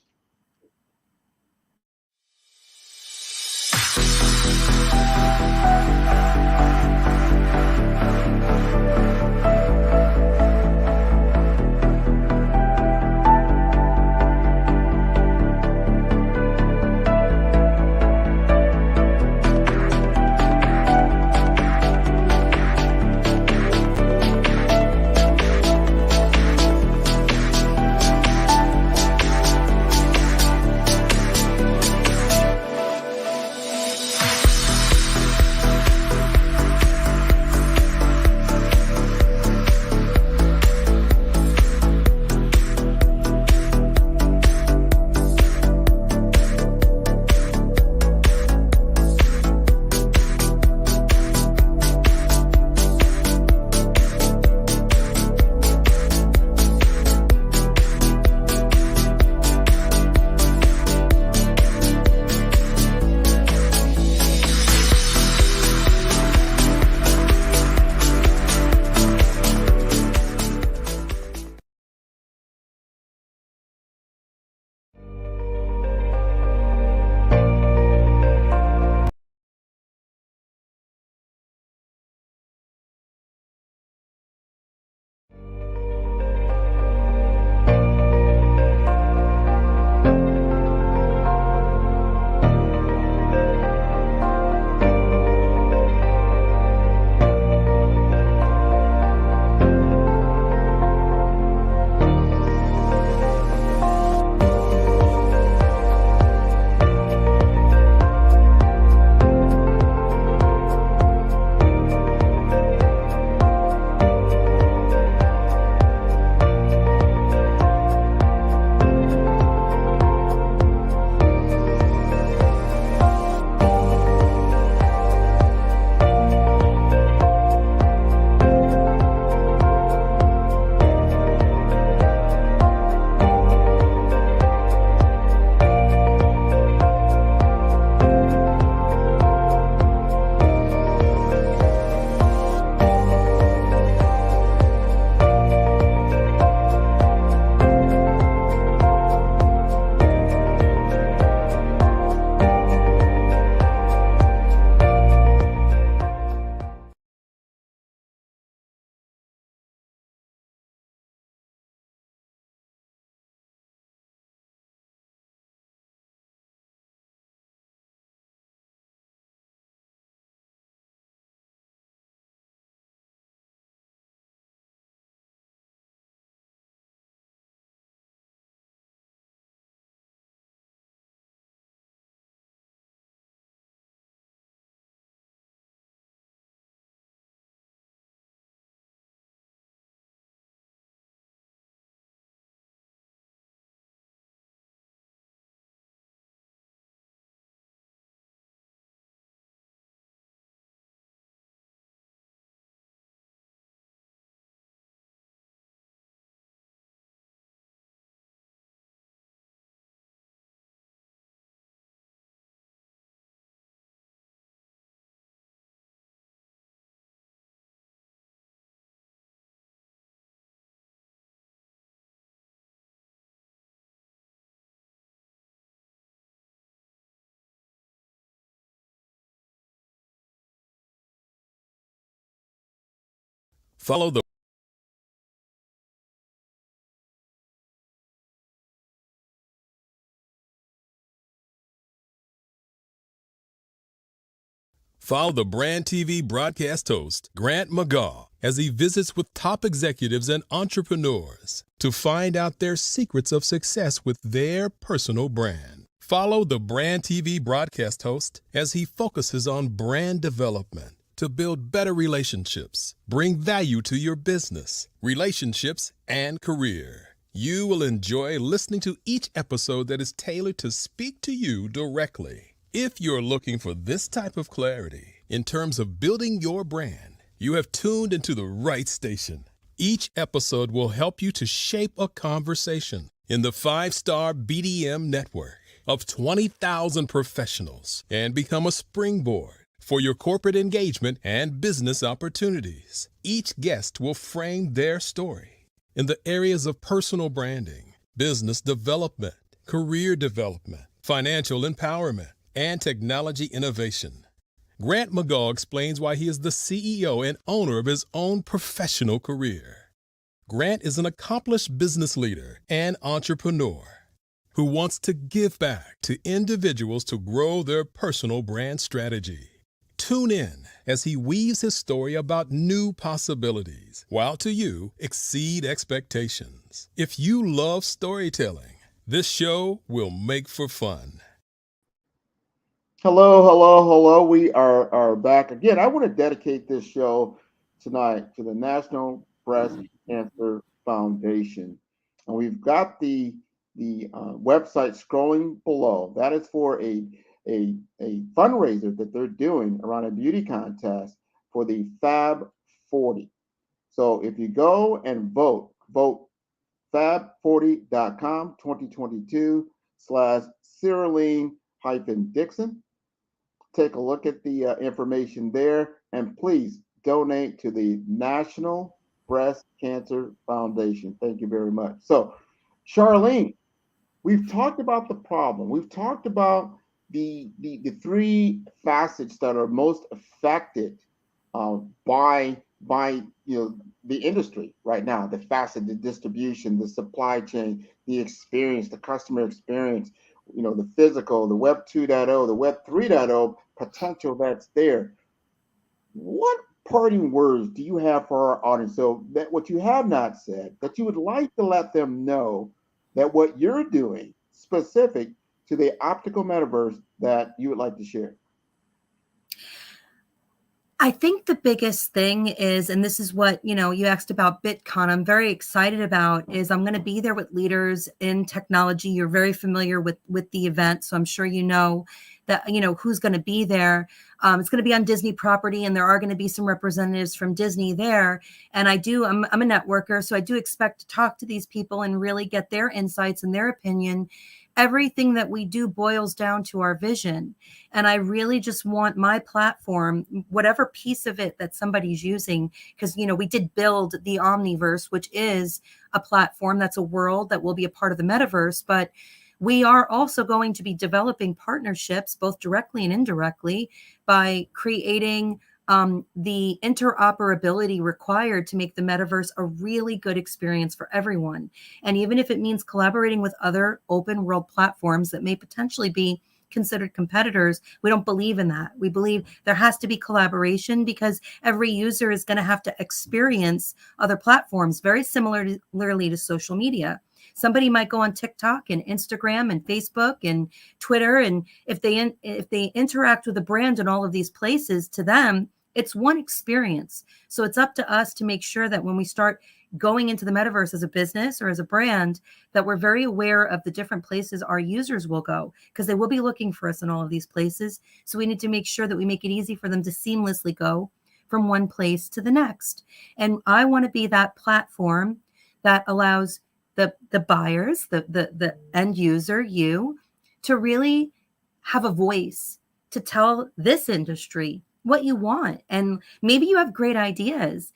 Follow the Follow the Brand TV broadcast host, Grant McGaugh, as he visits with top executives and entrepreneurs to find out their secrets of success with their personal brand. Follow the Brand TV broadcast host as he focuses on brand development to build better relationships, bring value to your business, relationships, and career. You will enjoy listening to each episode that is tailored to speak to you directly. If you're looking for this type of clarity in terms of building your brand, you have tuned into the right station. Each episode will help you to shape a conversation in the 5-star BDM network of 20,000 professionals and become a springboard for your corporate engagement and business opportunities. Each guest will frame their story in the areas of personal branding, business development, career development, financial empowerment, and technology innovation. Grant McGaugh explains why he is the CEO and owner of his own professional career. Grant is an accomplished business leader and entrepreneur who wants to give back to individuals to grow their personal brand strategy. Tune in as he weaves his story about new possibilities, while to you exceed expectations. If you love storytelling, this show will make for fun. Hello. We are back again. I want to dedicate this show tonight to the National Breast Cancer Foundation. And we've got the website scrolling below. That is for a fundraiser that they're doing around a beauty contest for the Fab 40. So if you go and vote fab40.com 2022/Charlene-Dixon. Take a look at the information there, and please donate to the National Breast Cancer Foundation. Thank you very much. So, Charlene, we've talked about the problem. We've talked about the three facets that are most affected by the industry right now: the facet, the distribution, the supply chain, the experience, the customer experience, the physical, the Web 2.0, the Web 3.0 potential that's there. What parting words do you have for our audience? So that what you have not said, that you would like to let them know that what you're doing specific to the optical metaverse that you would like to share? I think the biggest thing is, and this is what, you asked about BitCon, I'm very excited about, is I'm going to be there with leaders in technology. You're very familiar with the event, so I'm sure you know that, who's going to be there. It's going to be on Disney property, and there are going to be some representatives from Disney there. And I'm a networker, so I do expect to talk to these people and really get their insights and their opinion. Everything that we do boils down to our vision. And I really just want my platform, whatever piece of it that somebody's using, because, we did build the Omniverse, which is a platform that's a world that will be a part of the metaverse. But we are also going to be developing partnerships, both directly and indirectly, by creating the interoperability required to make the metaverse a really good experience for everyone. And even if it means collaborating with other open world platforms that may potentially be considered competitors, we don't believe in that. We believe there has to be collaboration, because every user is going to have to experience other platforms very similarly to social media. Somebody might go on TikTok and Instagram and Facebook and Twitter, and if they interact with a brand in all of these places, to them, it's one experience. So it's up to us to make sure that when we start going into the metaverse as a business or as a brand, that we're very aware of the different places our users will go, because they will be looking for us in all of these places. So we need to make sure that we make it easy for them to seamlessly go from one place to the next. And I want to be that platform that allows the buyers, the end user, you, to really have a voice to tell this industry what you want. And maybe you have great ideas.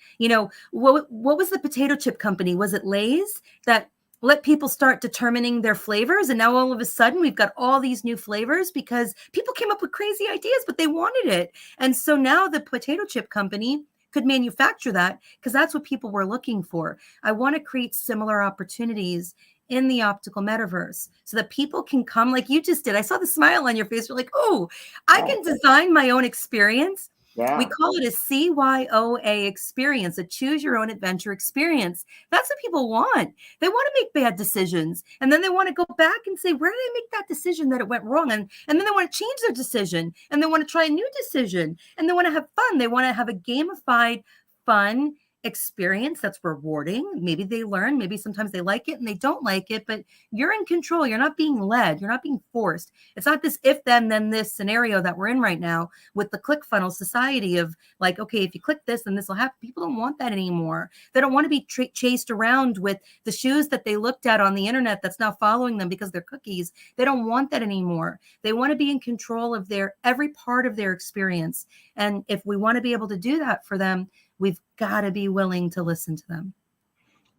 What was the potato chip company? Was it Lay's that let people start determining their flavors? And now all of a sudden we've got all these new flavors because people came up with crazy ideas, but they wanted it. And so now the potato chip company could manufacture that because that's what people were looking for. I want to create similar opportunities in the optical metaverse so that people can come like you just did. I saw the smile on your face. You're like, oh, I can design my own experience. Yeah. We call it a CYOA experience, a choose your own adventure experience. That's what people want. They want to make bad decisions. And then they want to go back and say, where did I make that decision that it went wrong? And then they want to change their decision. And they want to try a new decision. And they want to have fun. They want to have a gamified, fun experience that's rewarding. Maybe they learn, maybe sometimes they like it and they don't like it, but you're in control. You're not being led. You're not being forced. It's not this if then this scenario that we're in right now with the ClickFunnels society of like, okay, if you click this, then this will happen. People don't want that anymore. They don't want to be chased around with the shoes that they looked at on the internet that's now following them because they're cookies. They don't want that anymore. They want to be in control of every part of their experience. And if we want to be able to do that for them, we've got to be willing to listen to them.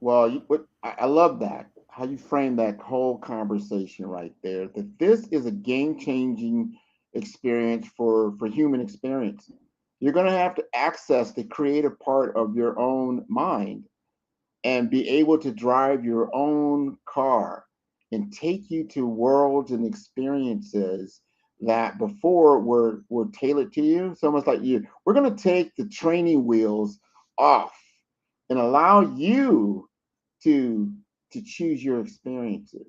Well, I love that, how you frame that whole conversation right there, that this is a game-changing experience for human experience. You're going to have to access the creative part of your own mind and be able to drive your own car and take you to worlds and experiences that before were tailored to you. So almost like we're going to take the training wheels off and allow you to choose your experiences,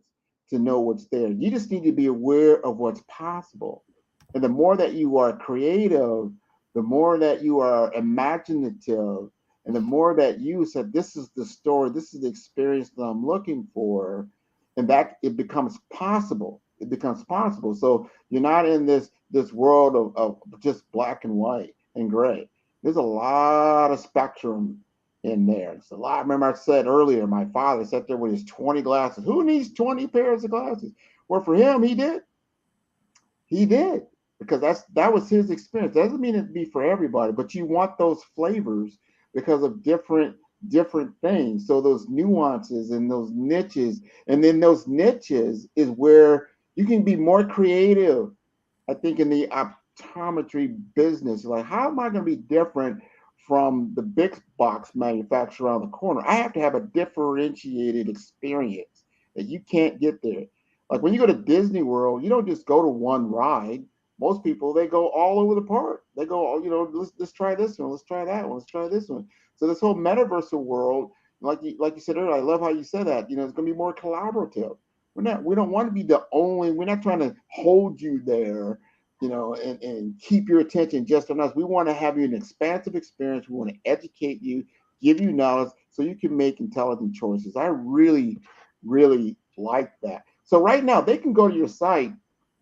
to know what's there. You just need to be aware of what's possible. And the more that you are creative, the more that you are imaginative, and the more that you said, this is the story, this is the experience that I'm looking for, and that it becomes possible. It becomes possible. So you're not in this world of just black and white and gray. There's a lot of spectrum in there. It's a lot. Remember I said earlier, my father sat there with his 20 glasses. Who needs 20 pairs of glasses? Well, for him, he did. He did, because that was his experience. Doesn't mean it'd be for everybody, but you want those flavors because of different things. So those nuances and those niches, and then those niches is where you can be more creative, I think, in the optometry business. Like, how am I going to be different from the big box manufacturer around the corner? I have to have a differentiated experience that you can't get there. Like when you go to Disney World, you don't just go to one ride. Most people, they go all over the park. They go, let's try this one, let's try that one, let's try this one. So this whole metaverse world, like you said earlier, I love how you said that. It's going to be more collaborative. We don't want to be we're not trying to hold you there, and keep your attention just on us. We want to have you an expansive experience. We want to educate you, give you knowledge so you can make intelligent choices. I really, really like that. So right now they can go to your site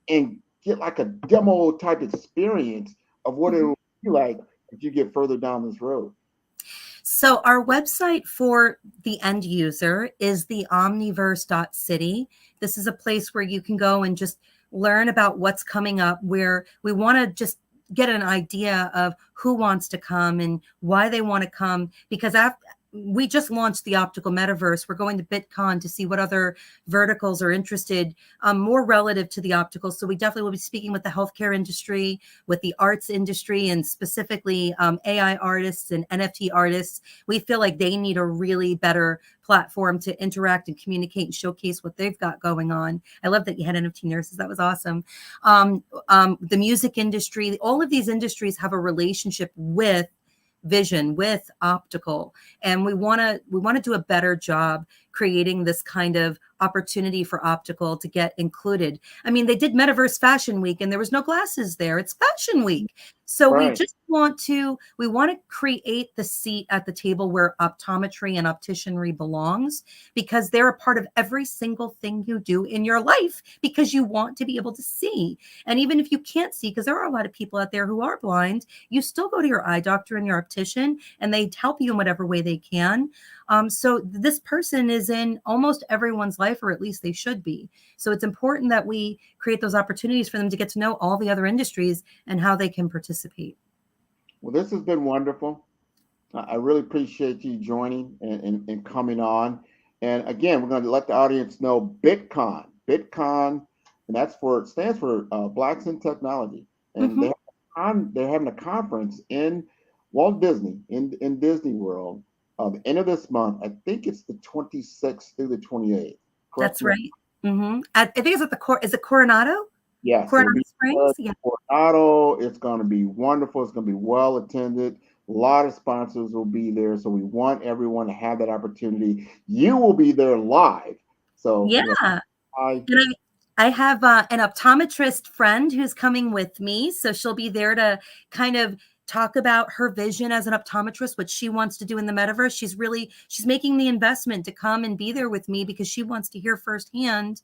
and get like a demo type experience of what it will be like if you get further down this road. So our website for the end user is the omniverse.city. This is a place where you can go and just learn about what's coming up, where we want to just get an idea of who wants to come and why they want to come, because we just launched the optical metaverse. We're going to BitCon to see what other verticals are interested, more relative to the optical. So we definitely will be speaking with the healthcare industry, with the arts industry, and specifically AI artists and NFT artists. We feel like they need a really better platform to interact and communicate and showcase what they've got going on. I love that you had NFT nurses. That was awesome. The music industry, all of these industries have a relationship with vision, with optical, and we want to do a better job creating this kind of opportunity for optical to get included. I mean, they did Metaverse Fashion Week and there was no glasses there. It's Fashion Week. So right. we want to create the seat at the table where optometry and opticianry belongs, because they're a part of every single thing you do in your life, because you want to be able to see. And even if you can't see, because there are a lot of people out there who are blind, you still go to your eye doctor and your optician and they help you in whatever way they can. So this person is in almost everyone's life, or at least they should be. So it's important that we create those opportunities for them to get to know all the other industries and how they can participate. Well, this has been wonderful. I really appreciate you joining and coming on. And again, we're going to let the audience know BitCon, and stands for Blacks in Technology. And they're having a conference in Walt Disney, in Disney World, the end of this month. I think it's the 26th through the 28th. Correct? That's right. I think it's at is it Coronado? Yes. Coronado Springs? Yeah. Coronado. It's going to be wonderful. It's going to be well attended. A lot of sponsors will be there. So we want everyone to have that opportunity. You will be there live. So yeah. I have an optometrist friend who's coming with me. So she'll be there to kind of talk about her vision as an optometrist, what she wants to do in the metaverse. She's making the investment to come and be there with me because she wants to hear firsthand.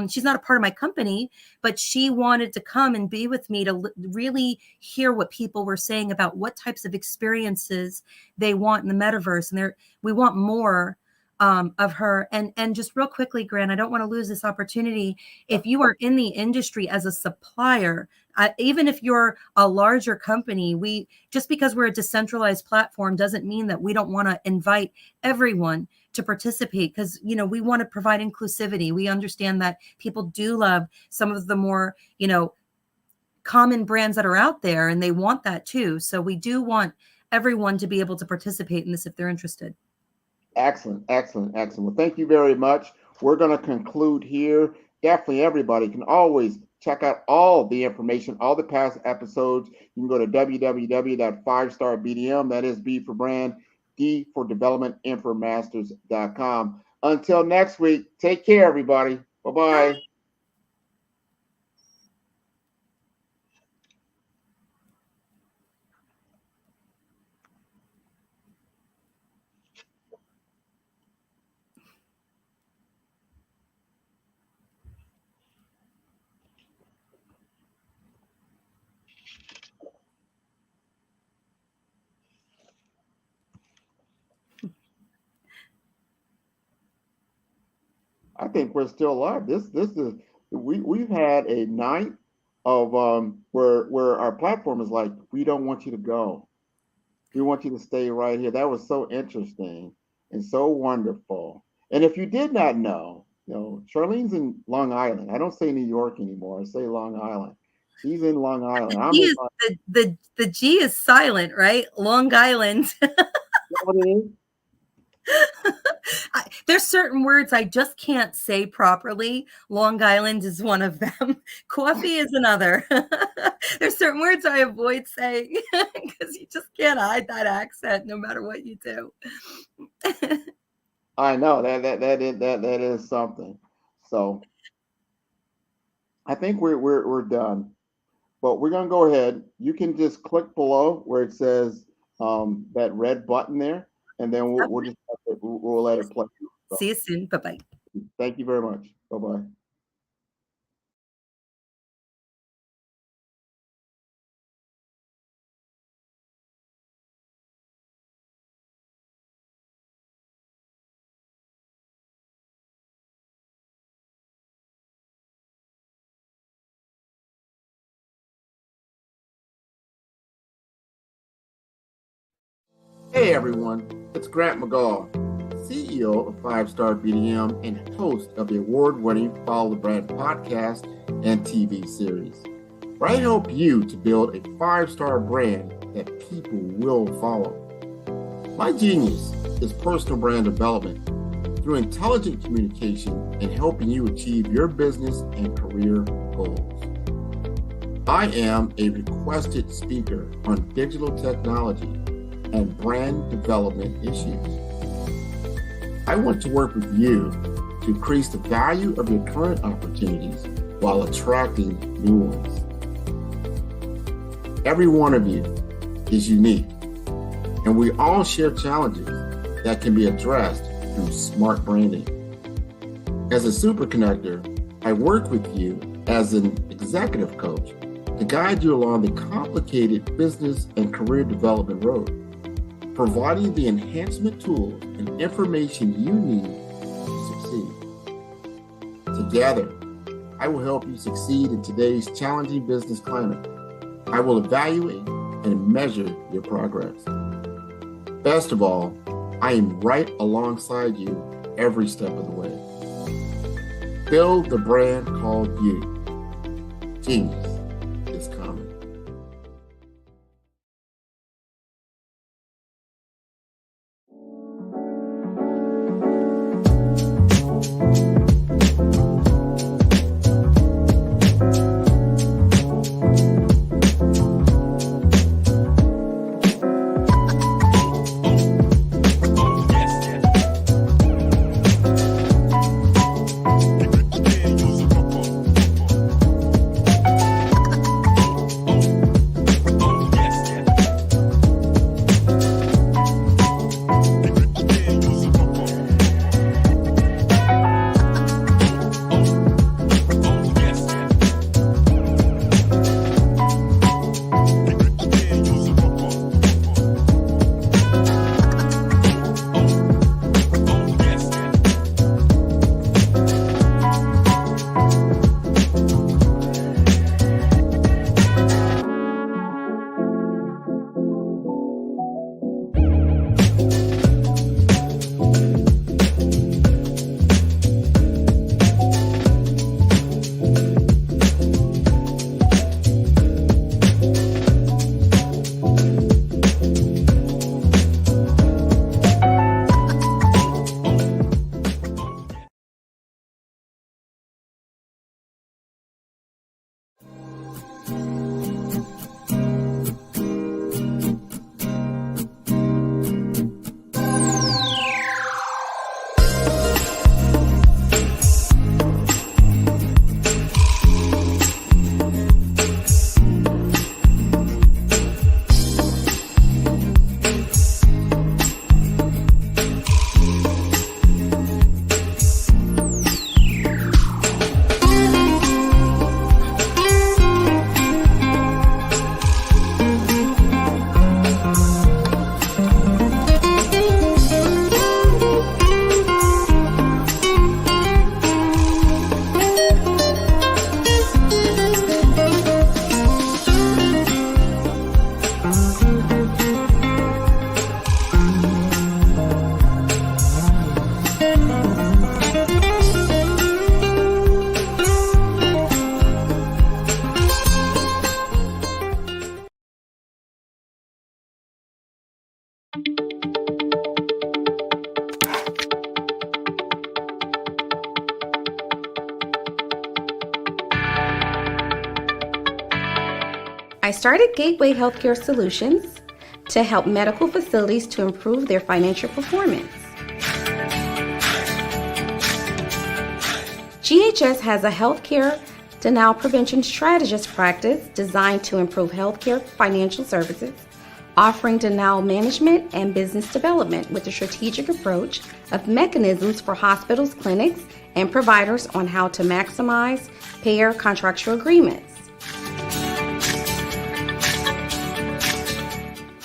She's not a part of my company, but she wanted to come and be with me to really hear what people were saying about what types of experiences they want in the metaverse. And we want more of her. And just real quickly, Grant, I don't want to lose this opportunity. If you are in the industry as a supplier, even if you're a larger company, just because we're a decentralized platform doesn't mean that we don't want to invite everyone to participate, because we want to provide inclusivity. We understand that people do love some of the more common brands that are out there, and they want that too. So we do want everyone to be able to participate in this if they're interested. Excellent. Well, thank you very much. We're going to conclude here. Definitely everybody can always check out all the information, all the past episodes. You can go to www.5starbdm, that is B for brand, D for development, infomasters.com. Until next week, take care, everybody. Bye-bye. I think we're still alive. This is we've had a night of where our platform is like, we don't want you to go. We want you to stay right here. That was so interesting and so wonderful. And if you did not know, Charlene's in Long Island. I don't say New York anymore. I say Long Island. She's in Long Island. The G is silent, right? Long Island. What it is? There's certain words I just can't say properly. Long Island is one of them. Coffee is another. There's certain words I avoid saying because you just can't hide that accent no matter what you do. I know that is something. So I think we're done. But we're gonna go ahead. You can just click below where it says that red button there, and then we'll let it play. So, see you soon. Bye-bye. Thank you very much. Bye-bye. Hey everyone, it's Grant McGaugh, CEO of 5-Star BDM and host of the award-winning Follow the Brand podcast and TV series, where I help you to build a 5-star brand that people will follow. My genius is personal brand development through intelligent communication and helping you achieve your business and career goals. I am a requested speaker on digital technology and brand development issues. I want to work with you to increase the value of your current opportunities while attracting new ones. Every one of you is unique, and we all share challenges that can be addressed through smart branding. As a super connector, I work with you as an executive coach to guide you along the complicated business and career development road, providing the enhancement tools and information you need to succeed. Together, I will help you succeed in today's challenging business climate. I will evaluate and measure your progress. Best of all, I am right alongside you every step of the way. Build the brand called you. Genius is coming. I started Gateway Healthcare Solutions to help medical facilities to improve their financial performance. GHS has a healthcare denial prevention strategist practice designed to improve healthcare financial services, offering denial management and business development with a strategic approach of mechanisms for hospitals, clinics, and providers on how to maximize payer contractual agreements.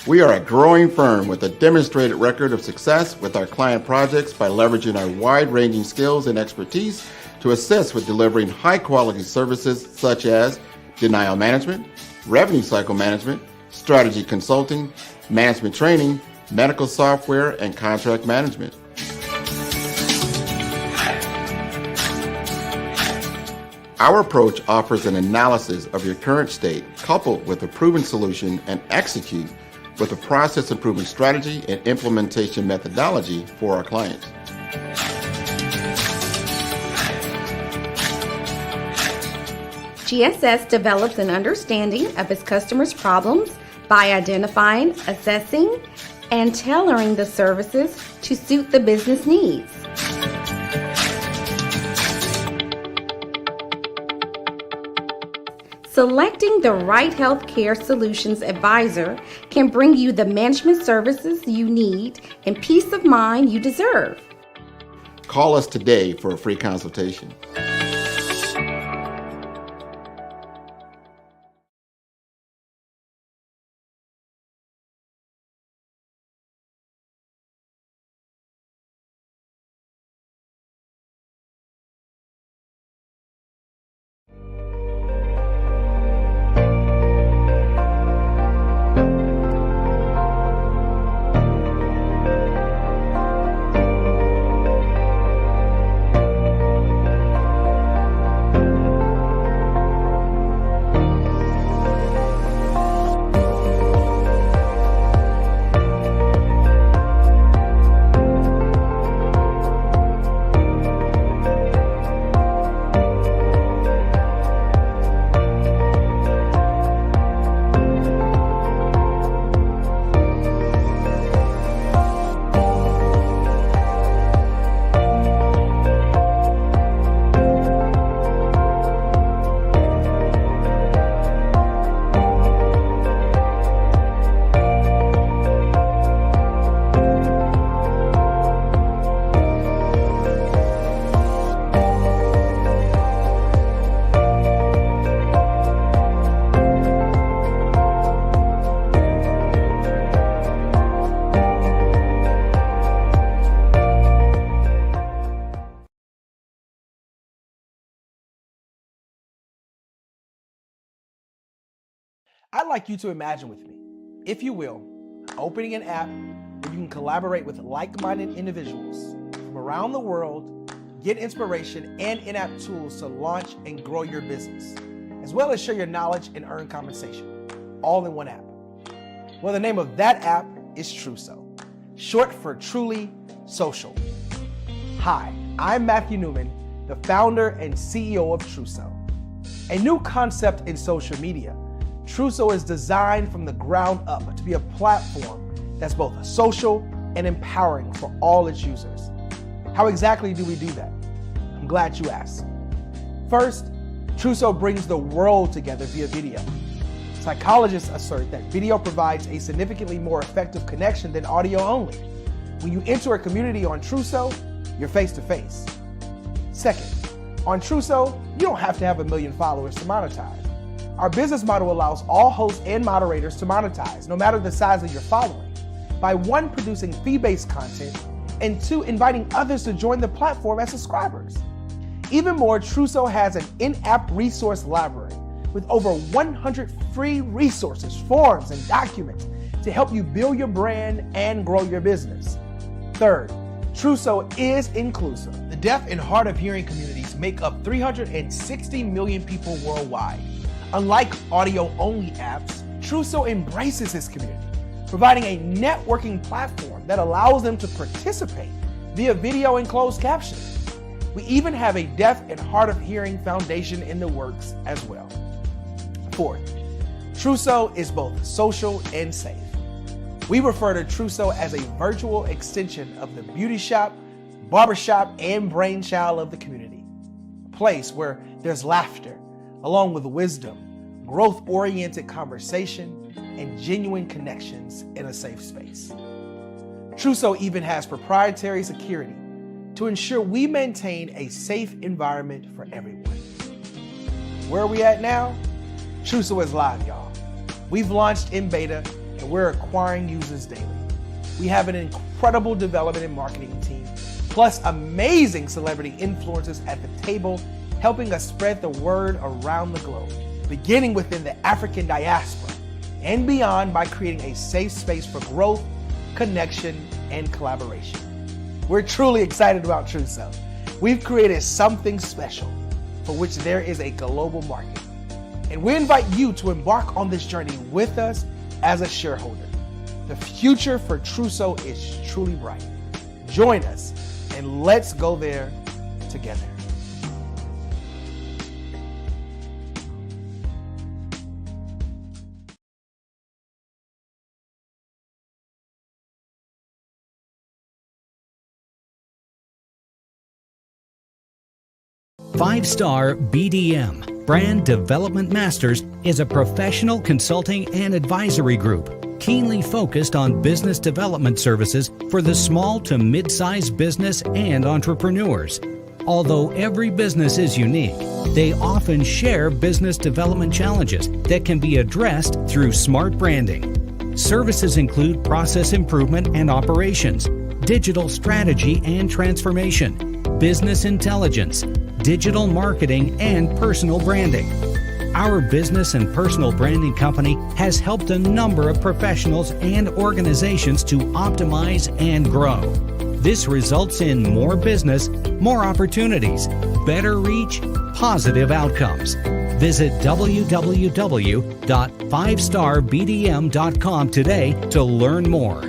We are a growing firm with a demonstrated record of success with our client projects by leveraging our wide-ranging skills and expertise to assist with delivering high-quality services such as denial management, revenue cycle management, strategy consulting, management training, medical software, and contract management. Our approach offers an analysis of your current state coupled with a proven solution and execute with a process improvement strategy and implementation methodology for our clients. GSS develops an understanding of its customers' problems by identifying, assessing, and tailoring the services to suit the business needs. Selecting the right healthcare solutions advisor can bring you the management services you need and peace of mind you deserve. Call us today for a free consultation. I'd like you to imagine with me, if you will, opening an app where you can collaborate with like-minded individuals from around the world, get inspiration and in-app tools to launch and grow your business, as well as share your knowledge and earn compensation, all in one app. Well, the name of that app is Truso, short for Truly Social. Hi, I'm Matthew Newman, the founder and CEO of Truso, a new concept in social media. Truso is designed from the ground up to be a platform that's both social and empowering for all its users. How exactly do we do that? I'm glad you asked. First, Truso brings the world together via video. Psychologists assert that video provides a significantly more effective connection than audio only. When you enter a community on Truso, you're face to face. Second, on Truso, you don't have to have 1 million followers to monetize. Our business model allows all hosts and moderators to monetize, no matter the size of your following, by 1, producing fee-based content, and 2, inviting others to join the platform as subscribers. Even more, Truso has an in-app resource library with over 100 free resources, forms, and documents to help you build your brand and grow your business. Third, Truso is inclusive. The deaf and hard of hearing communities make up 360 million people worldwide. Unlike audio-only apps, Truso embraces this community, providing a networking platform that allows them to participate via video and closed captioning. We even have a deaf and hard of hearing foundation in the works as well. Fourth, Trousseau is both social and safe. We refer to Trousseau as a virtual extension of the beauty shop, barbershop, and brainchild of the community. A place where there's laughter, along with wisdom, growth-oriented conversation, and genuine connections in a safe space. Trousseau even has proprietary security to ensure we maintain a safe environment for everyone. Where are we at now? Trousseau is live, y'all. We've launched in beta and we're acquiring users daily. We have an incredible development and marketing team, plus amazing celebrity influencers at the table, helping us spread the word around the globe, beginning within the African diaspora and beyond by creating a safe space for growth, connection, and collaboration. We're truly excited about Trousseau. We've created something special for which there is a global market. And we invite you to embark on this journey with us as a shareholder. The future for Trousseau is truly bright. Join us and let's go there together. Five-Star BDM, Brand Development Masters, is a professional consulting and advisory group keenly focused on business development services for the small to mid-sized business and entrepreneurs. Although every business is unique, they often share business development challenges that can be addressed through smart branding. Services include process improvement and operations, digital strategy and transformation, business intelligence, digital marketing, and personal branding. Our business and personal branding company has helped a number of professionals and organizations to optimize and grow. This results in more business, more opportunities, better reach, positive outcomes. Visit www.fivestarbdm.com today to learn more.